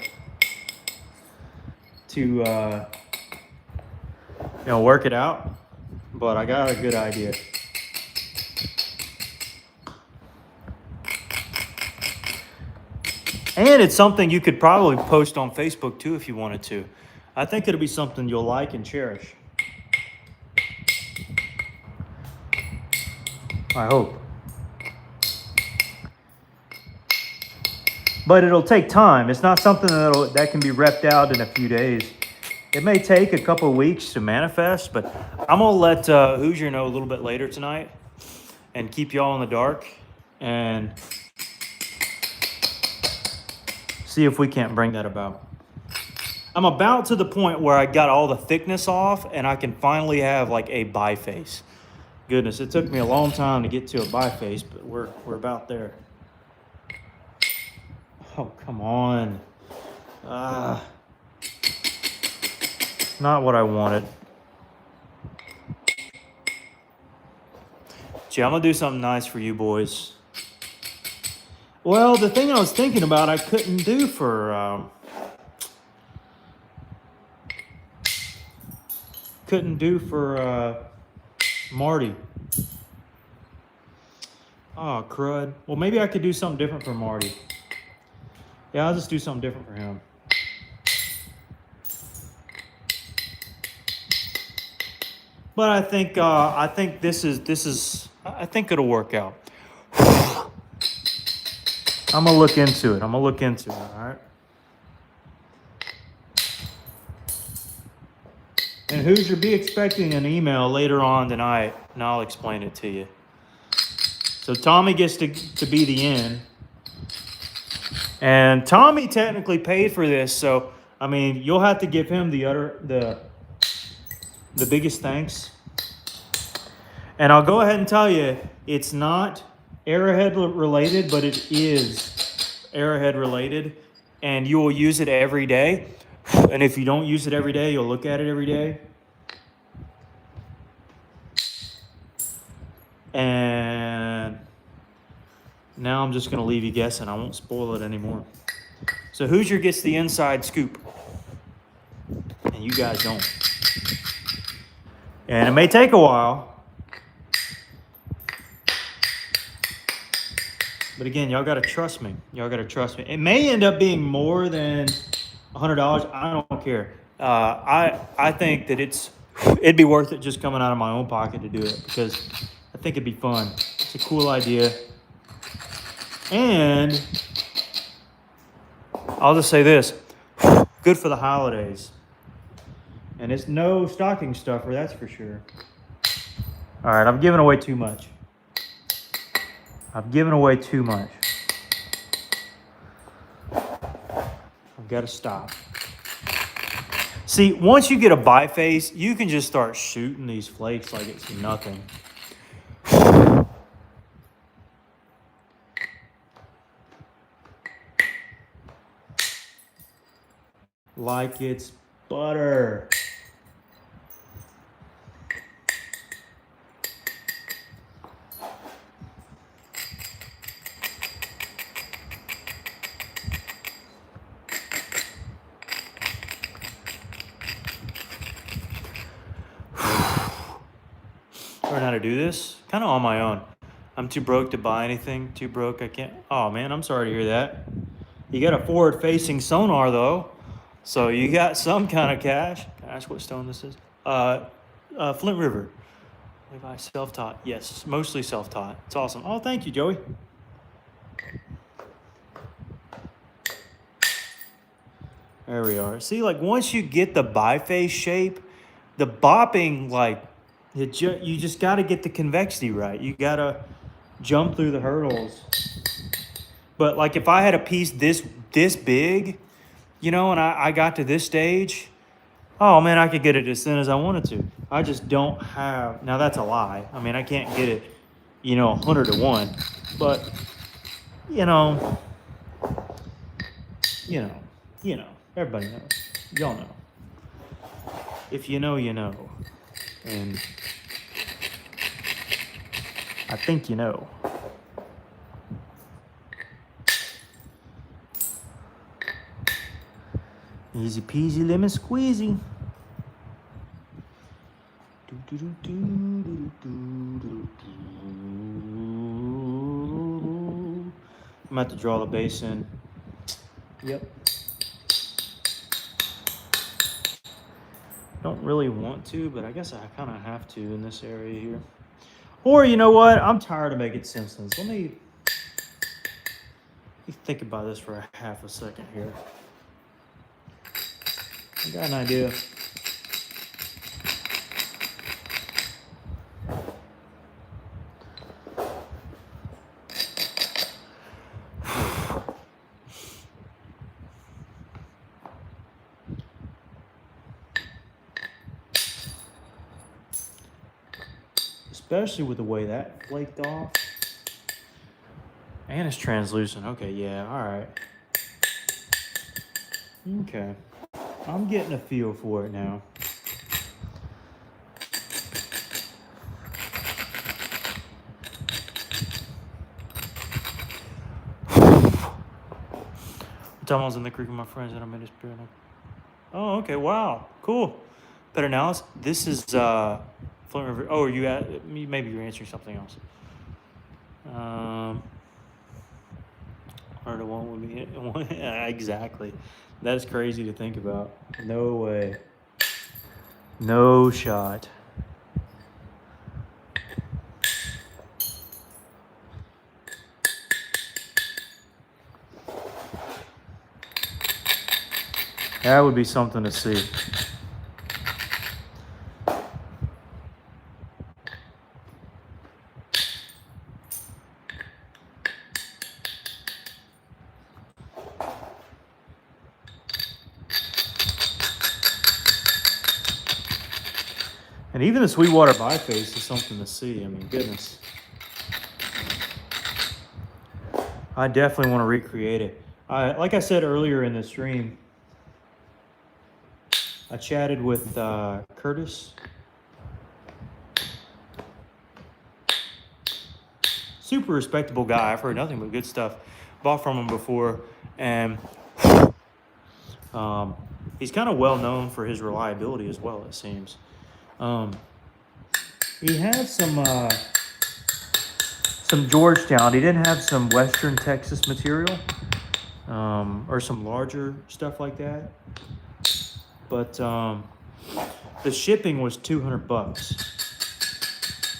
work it out. But I got a good idea. And it's something you could probably post on Facebook too if you wanted to. I think it'll be something you'll like and cherish. I hope. But it'll take time. It's not something that can be repped out in a few days. It may take a couple of weeks to manifest, but I'm going to let Hoosier know a little bit later tonight and keep y'all in the dark and see if we can't bring that about. I'm about to the point where I got all the thickness off and I can finally have like a biface. Goodness, it took me a long time to get to a biface, but we're about there. Oh, come on. Not what I wanted. Gee, I'm going to do something nice for you boys. Well, the thing I was thinking about, I couldn't do for... Marty. Oh, crud. Well, maybe I could do something different for Marty. Yeah, I'll just do something different for him. But I think I think it'll work out. I'm gonna look into it. All right. And Hoosier, be expecting an email later on tonight, and I'll explain it to you. So Tommy gets to be the in. And Tommy technically paid for this, so I mean you'll have to give him the biggest thanks. And I'll go ahead and tell you, it's not Arrowhead related, but it is Arrowhead related, and you will use it every day. And if you don't use it every day, you'll look at it every day. And now I'm just going to leave you guessing. I won't spoil it anymore. So Hoosier gets the inside scoop, and you guys don't. And it may take a while. But again, y'all got to trust me. It may end up being more than $100. I don't care. I think that it'd be worth it just coming out of my own pocket to do it because I think it'd be fun. It's a cool idea. And I'll just say this. Good for the holidays. And it's no stocking stuffer, that's for sure. All right, I'm giving away too much. I've got to stop. See, once you get a biface, you can just start shooting these flakes like it's nothing. Like it's butter. Learn how to do this kind of on my own. I'm too broke to buy anything. Too broke, I can't. Oh man, I'm sorry to hear that. You got a forward-facing sonar though, so you got some kind of cash. Can I ask what stone this is? Flint River. Levi, self-taught. Yes, mostly self-taught. It's awesome. Oh, thank you, Joey. There we are. See, like once you get the biface shape, the bopping, like you just got to get the convexity right. You got to jump through the hurdles. But like if I had a piece this big, you know, and I got to this stage, oh man, I could get it as thin as I wanted to. I just don't have. Now that's a lie. I mean, I can't get it, 100 to 1. But everybody knows. Y'all know. If you know, you know. And I think you know. Easy peasy lemon squeezy. I'm about to draw the base in. Yep. Don't really want to, but I guess I kind of have to in this area here. Or you know what? I'm tired of making Simpsons. Let me think about this for a half a second here. I got an idea. Especially with the way that flaked off. And it's translucent. Okay, yeah, all right. Okay. I'm getting a feel for it now. One time I was in the creek with my friends and I made a spirit. Oh, okay, wow, cool. Better now. This is Flint River. Oh, are you at? Maybe you're answering something else. Or the one with me. Exactly. That is crazy to think about. No way. No shot. That would be something to see. And even the Sweetwater biface is something to see. I mean, goodness. I definitely want to recreate it. Like I said earlier in the stream, I chatted with Curtis. Super respectable guy. I've heard nothing but good stuff. Bought from him before. And he's kind of well known for his reliability as well, it seems. He had some Georgetown. He didn't have some Western Texas material or some larger stuff like that. But the shipping was $200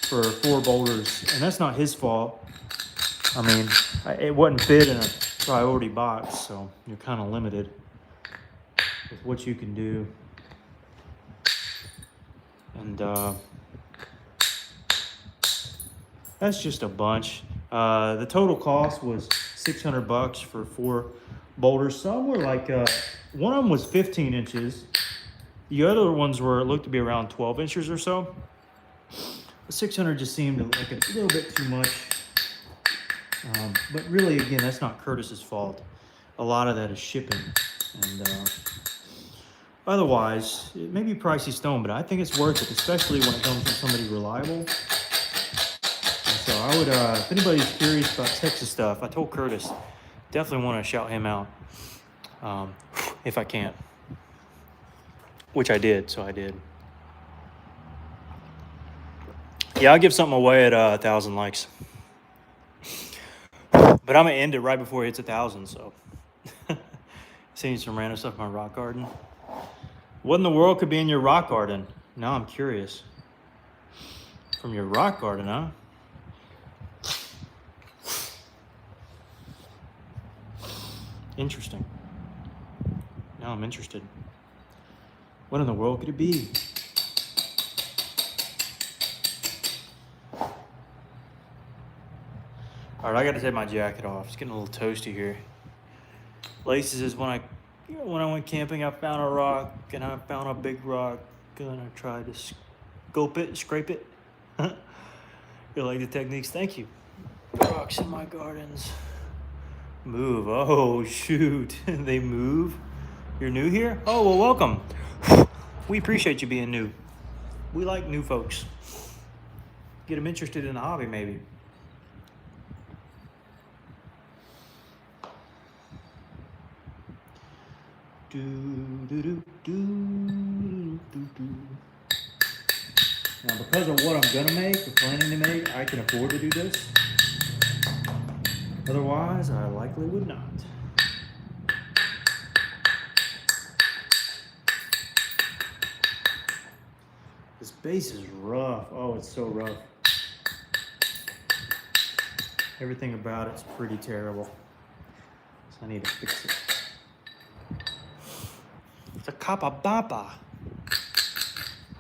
for 4 boulders, and that's not his fault. I mean, it wasn't fit in a priority box, so you're kind of limited with what you can do. And that's just a bunch. The total cost was $600 for 4 boulders. Some were like, one of them was 15 inches. The other ones looked to be around 12 inches or so. The 600 just seemed like a little bit too much. But really, again, that's not Curtis's fault. A lot of that is shipping. And otherwise, it may be pricey stone, but I think it's worth it, especially when it comes from somebody reliable. So I would, if anybody's curious about Texas stuff, I told Curtis, definitely want to shout him out if I can. Which I did, so I did. Yeah, I'll give something away at 1,000 likes. But I'm going to end it right before it hits 1,000, so. Seeing some random stuff in my rock garden. What in the world could be in your rock garden? Now I'm curious. From your rock garden, huh? Interesting. Now I'm interested. What in the world could it be? All right, I got to take my jacket off. It's getting a little toasty here. Laces is when I went camping, I found a rock, and I found a big rock, and I tried to scope it, scrape it. You like the techniques? Thank you. Rocks in my gardens. Move. Oh, shoot. They move. You're new here? Oh, well, welcome. We appreciate you being new. We like new folks. Get them interested in the hobby, maybe. Do, do, do, do, do, do. Now, because of what I'm gonna make, or planning to make, I can afford to do this. Otherwise, I likely would not. bass is rough. Oh, it's so rough. Everything about it's pretty terrible. So I need to fix it. It's a kappa-bappa.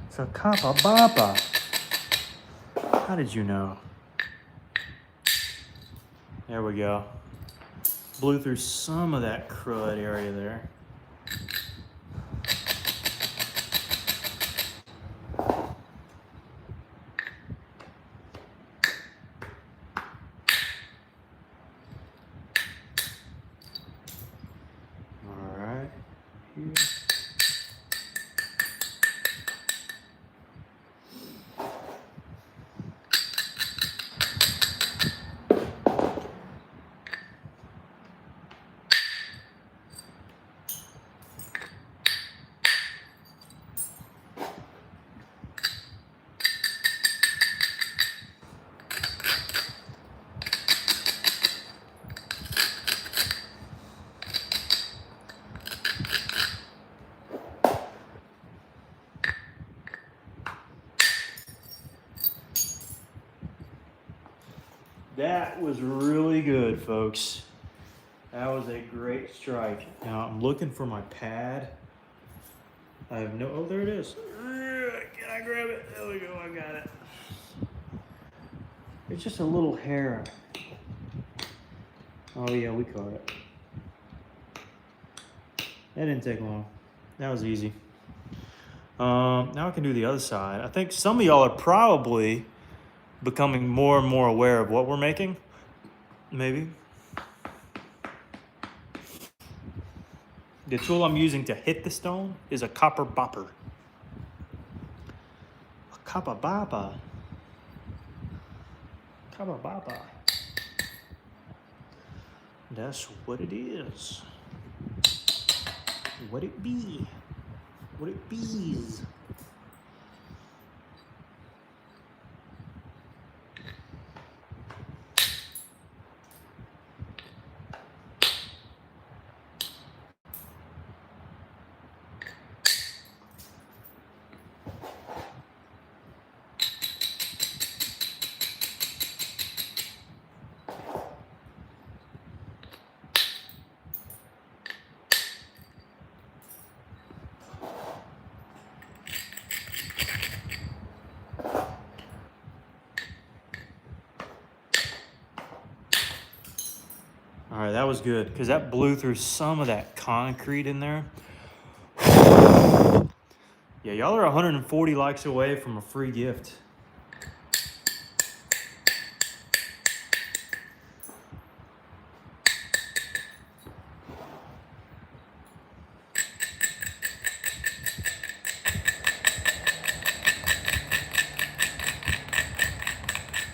It's a kappa-bappa. How did you know? There we go. Blew through some of that crud area there. All right. Here. That was really good, folks. That was a great strike. Now I'm looking for my pad. I have no, oh, there it is. Can I grab it? There we go, I got it. It's just a little hair. Oh yeah, we caught it. That didn't take long. That was easy. Now I can do the other side. I think some of y'all are probably becoming more and more aware of what we're making. Maybe. The tool I'm using to hit the stone is a copper bopper. A copper bopper. Copper bopper. That's what it is. What it be. What it bees. All right, that was good because that blew through some of that concrete in there. Yeah, y'all are 140 likes away from a free gift.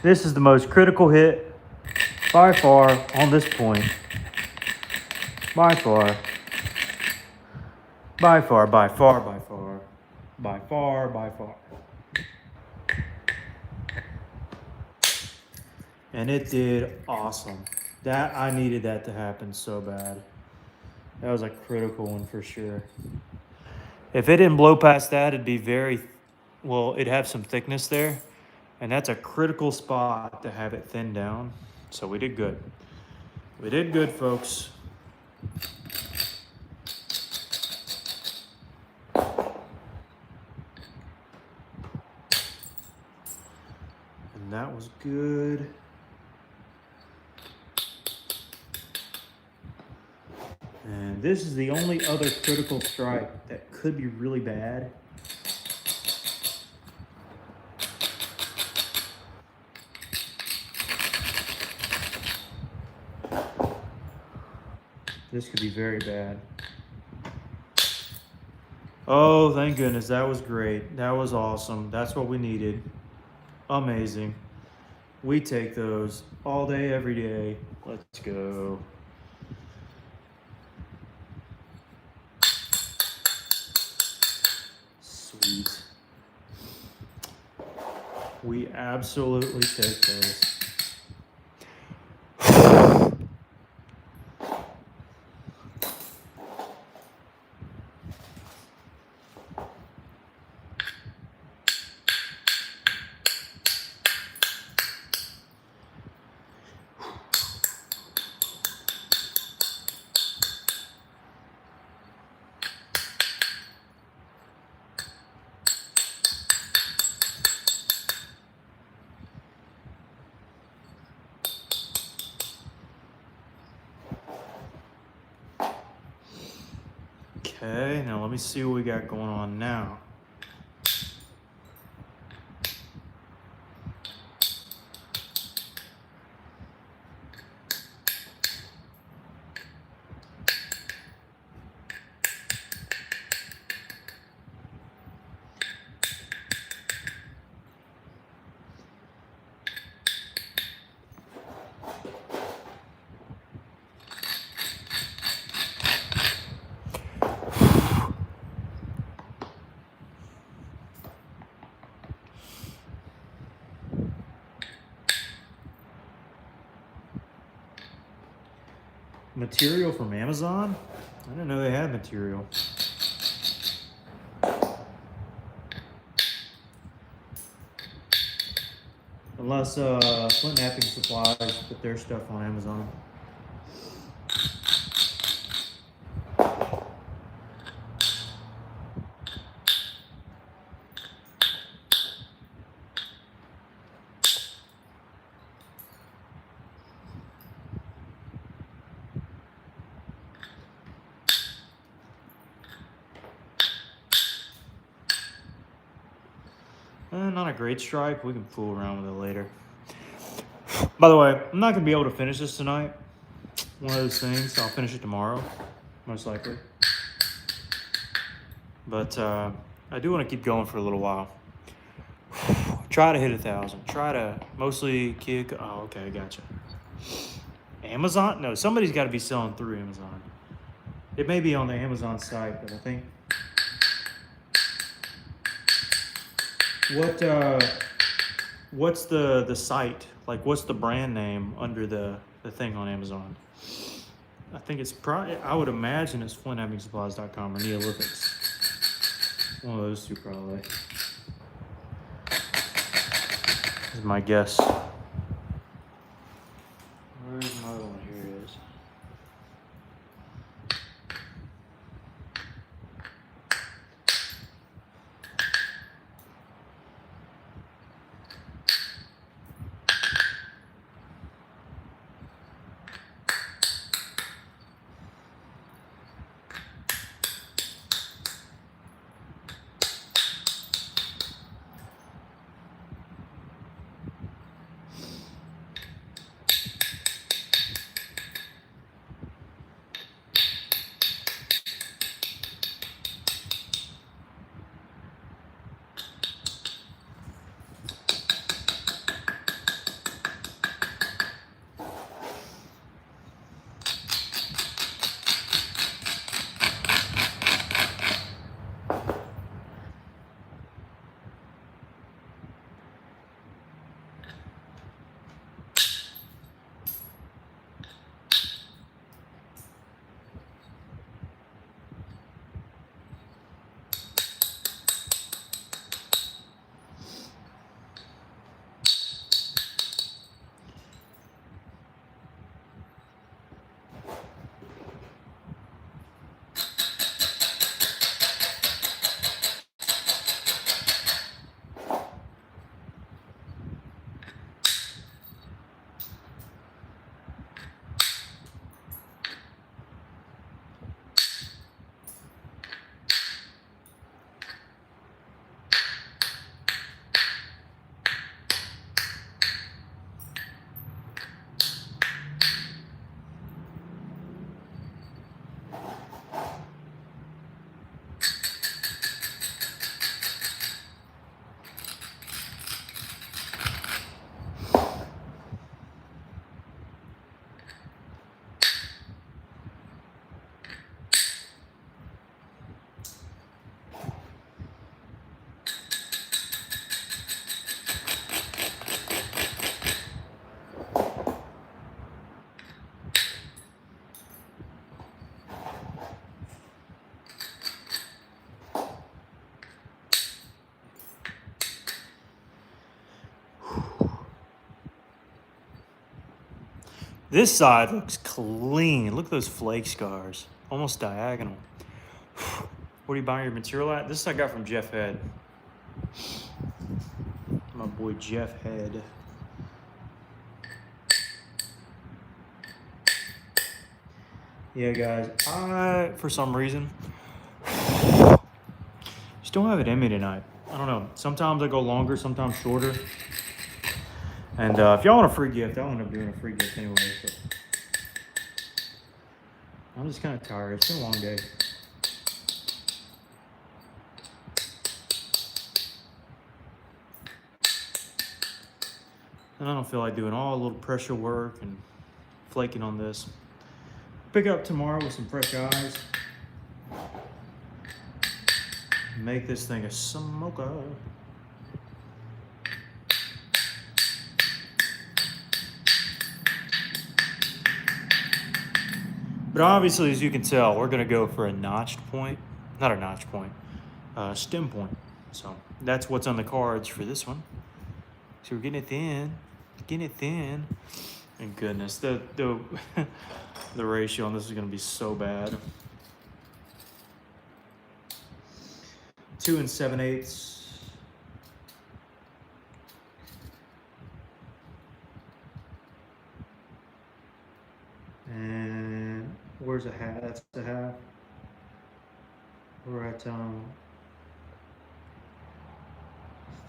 This is the most critical hit by far on this point. By far. By far, by far, by far. By far, by far. And it did awesome. That, I needed that to happen so bad. That was a critical one for sure. If it didn't blow past that, it'd be very, well, it'd have some thickness there. And that's a critical spot to have it thin down. So we did good. We did good, folks. And that was good. And this is the only other critical strike that could be really bad. This could be very bad. Oh, thank goodness. That was great. That was awesome. That's what we needed. Amazing. We take those all day, every day. Let's go. Sweet. We absolutely take those. Okay, now let me see what we got going on now. Material from Amazon? I didn't know they had material. Unless Flint Knapping Supplies put their stuff on Amazon. Not a great strike. We can fool around with it later. By the way, I'm not going to be able to finish this tonight. One of those things. I'll finish it tomorrow, most likely. But I do want to keep going for a little while. Try to hit 1,000. Try to mostly kick. Oh, okay, I gotcha. Amazon? No, somebody's got to be selling through Amazon. It may be on the Amazon site, but I think. What's the site? Like, what's the brand name under the thing on Amazon? I think it's probably, I would imagine it's FlintKnappingSupplies.com or Neolithics. One of those two, probably. Is my guess. Where's my other one? Here it is. This side looks clean. Look at those flake scars. Almost diagonal. Where are you buying your material at? This I got from Jeff Head. My boy Jeff Head. Yeah, guys, for some reason, Just don't have it in me tonight. I don't know. Sometimes I go longer, sometimes shorter. And if y'all want a free gift, I'll end up doing a free gift anyway. But I'm just kind of tired. It's been a long day. And I don't feel like doing all a little pressure work and flaking on this. Pick up tomorrow with some fresh eyes. Make this thing a smoker. But obviously, as you can tell, we're gonna go for a notched point. Not a notch point, stem point. So that's what's on the cards for this one. So we're getting it thin, getting it thin. And goodness, the the ratio on this is gonna be so bad. 2 7/8. And where's a half? That's a half. We're at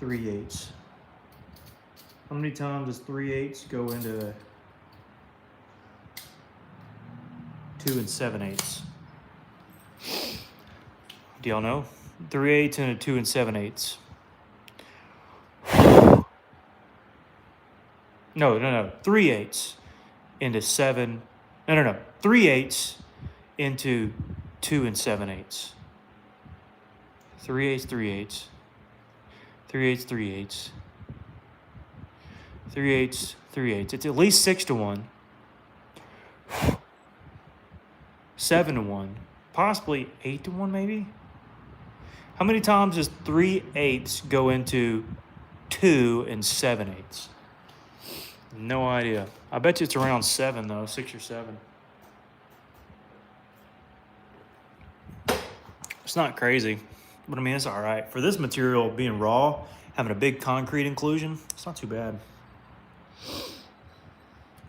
3/8. How many times does 3/8 go into 2 7/8? Do y'all know? 3/8 into 2 7/8. No. 3/8 into 7. No. 3/8 into 2 7/8. 3/8, 3/8. 3/8, 3/8. 3/8, 3/8. It's at least 6 to 1. 7 to 1. Possibly 8 to 1, maybe? How many times does 3/8 go into 2 7/8? No idea. I bet you it's around 7, though. 6 or 7. It's not crazy. But I mean, it's all right. For this material being raw, having a big concrete inclusion, it's not too bad.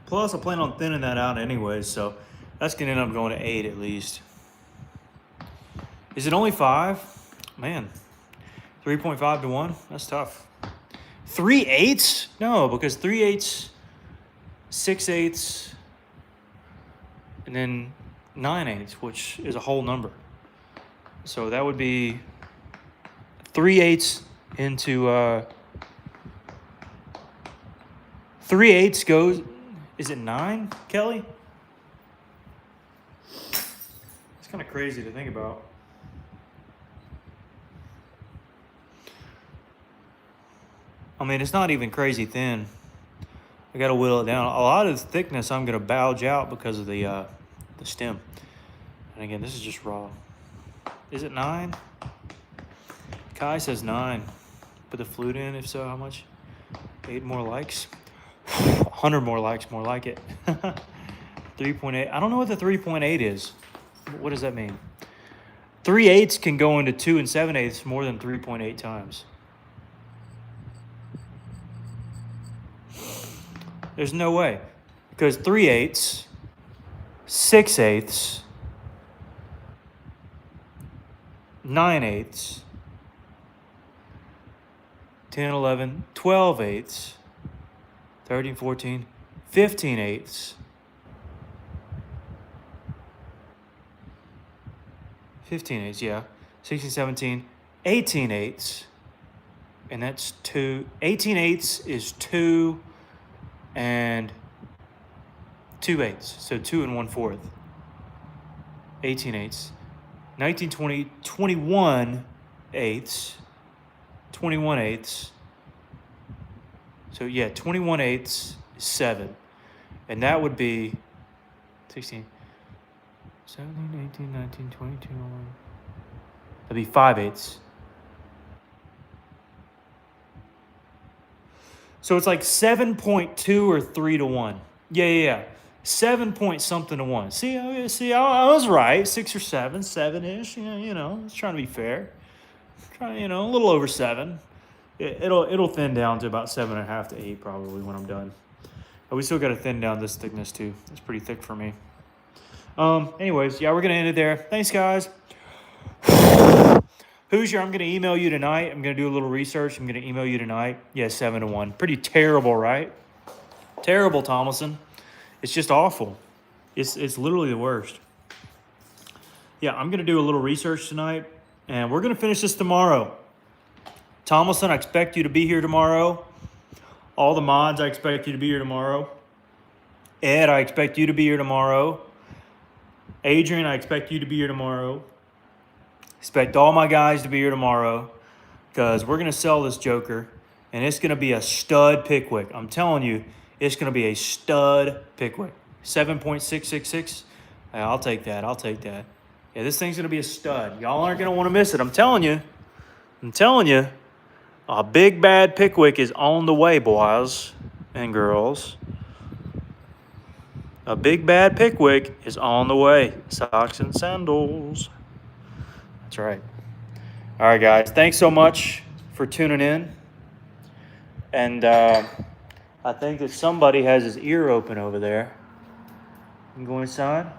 Plus, I plan on thinning that out anyway, so that's going to end up going to 8 at least. Is it only 5? Man, 3.5 to 1? That's tough. 3/8? No, because 3/8, 6/8, and then 9/8, which is a whole number. So that would be 3/8 into 3/8 goes. Is it 9, Kelly? It's kind of crazy to think about. I mean, it's not even crazy thin. I got to whittle it down. A lot of the thickness I'm going to gouge out because of the stem. And again, this is just raw. Is it 9? Kai says 9. Put the flute in, if so, how much? 8 more likes? 100 more likes, more like it. 3.8. I don't know what the 3.8 is. What does that mean? 3/8 can go into 2 7/8 more than 3.8 times. There's no way. Because 3/8, 6/8, 9/8, 10, 11, 12/8, 13, 14, 15/8, 15/8, yeah, 16, 17, 18/8, and that's 2. 18/8 is 2 and 2/8, so 2 1/4. 18/8, 19, 20, 21/8, 21/8. So yeah, 21/8 is 7, and that would be 16, 17, 18, 19, 22. That'd be 5/8. So it's like 7.2 or 3 to 1. Yeah. 7 point something to 1. See, I was right. 6 or 7, 7-ish. You know, it's trying to be fair. Trying, a little over 7. It'll thin down to about 7.5 to 8 probably when I'm done. But we still got to thin down this thickness too. It's pretty thick for me. Anyways, yeah, we're gonna end it there. Thanks, guys. Hoosier, I'm going to email you tonight. I'm going to do a little research. I'm going to email you tonight. Yeah, 7-1. Pretty terrible, right? Terrible, Tomlinson. It's just awful. It's literally the worst. Yeah, I'm going to do a little research tonight, and we're going to finish this tomorrow. Tomlinson, I expect you to be here tomorrow. All the mods, I expect you to be here tomorrow. Ed, I expect you to be here tomorrow. Adrian, I expect you to be here tomorrow. Expect all my guys to be here tomorrow because we're going to sell this Joker, and it's going to be a stud Pickwick. I'm telling you, it's going to be a stud Pickwick. 7.666. Hey, I'll take that. I'll take that. Yeah, this thing's going to be a stud. Y'all aren't going to want to miss it. I'm telling you. I'm telling you. A big bad Pickwick is on the way, boys and girls. A big bad Pickwick is on the way. Socks and sandals. That's right. All right, guys. Thanks so much for tuning in. And I think that somebody has his ear open over there. You go inside?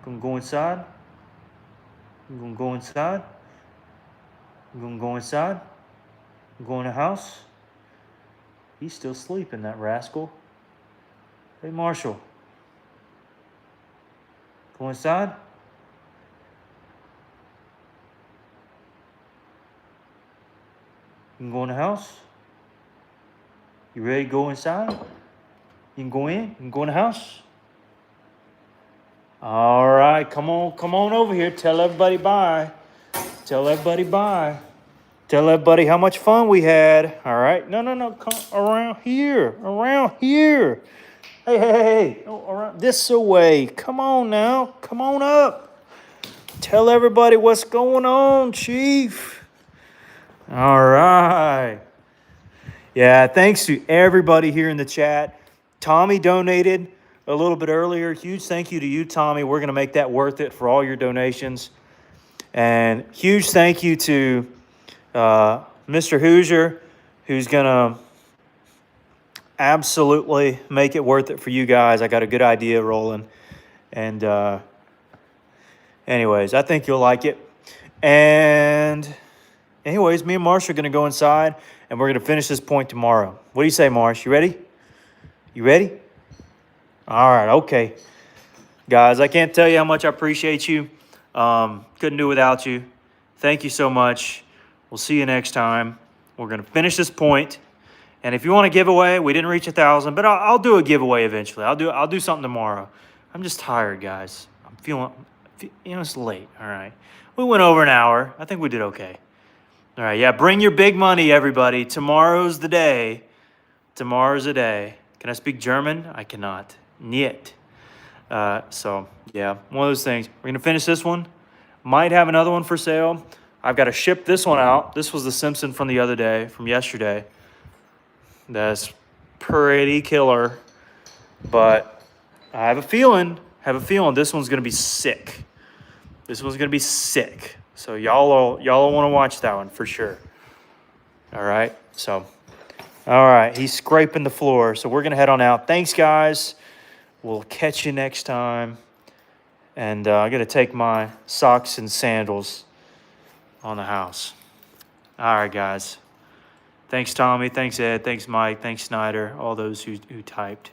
Gonna go inside? You gonna go inside? You gonna go inside? You go in the house? He's still sleeping, that rascal. Hey, Marshall. Go inside? You can go in the house? You ready to go inside? You can go in? You can go in the house? All right, come on over here. Tell everybody bye. Tell everybody bye. Tell everybody how much fun we had. All right? No. Come around here. Around here. Hey. Oh, around this way. Come on now. Come on up. Tell everybody what's going on, Chief. All right. Yeah, thanks to everybody here in the chat. Tommy donated a little bit earlier. Huge thank you to you, Tommy. We're going to make that worth it for all your donations. And huge thank you to Mr. Hoosier, who's going to absolutely make it worth it for you guys. I got a good idea rolling. And anyways, I think you'll like it. And anyways, me and Marsh are going to go inside, and we're going to finish this point tomorrow. What do you say, Marsh? You ready? You ready? All right, okay. Guys, I can't tell you how much I appreciate you. Couldn't do without you. Thank you so much. We'll see you next time. We're going to finish this point. And if you want a giveaway, we didn't reach 1,000, but I'll do a giveaway eventually. I'll do something tomorrow. I'm just tired, guys. I'm feeling, it's late. All right. We went over an hour. I think we did okay. All right, yeah, bring your big money, everybody. Tomorrow's the day. Tomorrow's the day. Can I speak German? I cannot. Niet. So, yeah, one of those things. We're going to finish this one. Might have another one for sale. I've got to ship this one out. This was the Simpson from the other day, from yesterday. That's pretty killer. But I have a feeling this one's going to be sick. This one's going to be sick. So y'all will want to watch that one for sure. All right. So, all right. He's scraping the floor. So we're going to head on out. Thanks, guys. We'll catch you next time. And I'm going to take my socks and sandals on the house. All right, guys. Thanks, Tommy. Thanks, Ed. Thanks, Mike. Thanks, Snyder. All those who typed.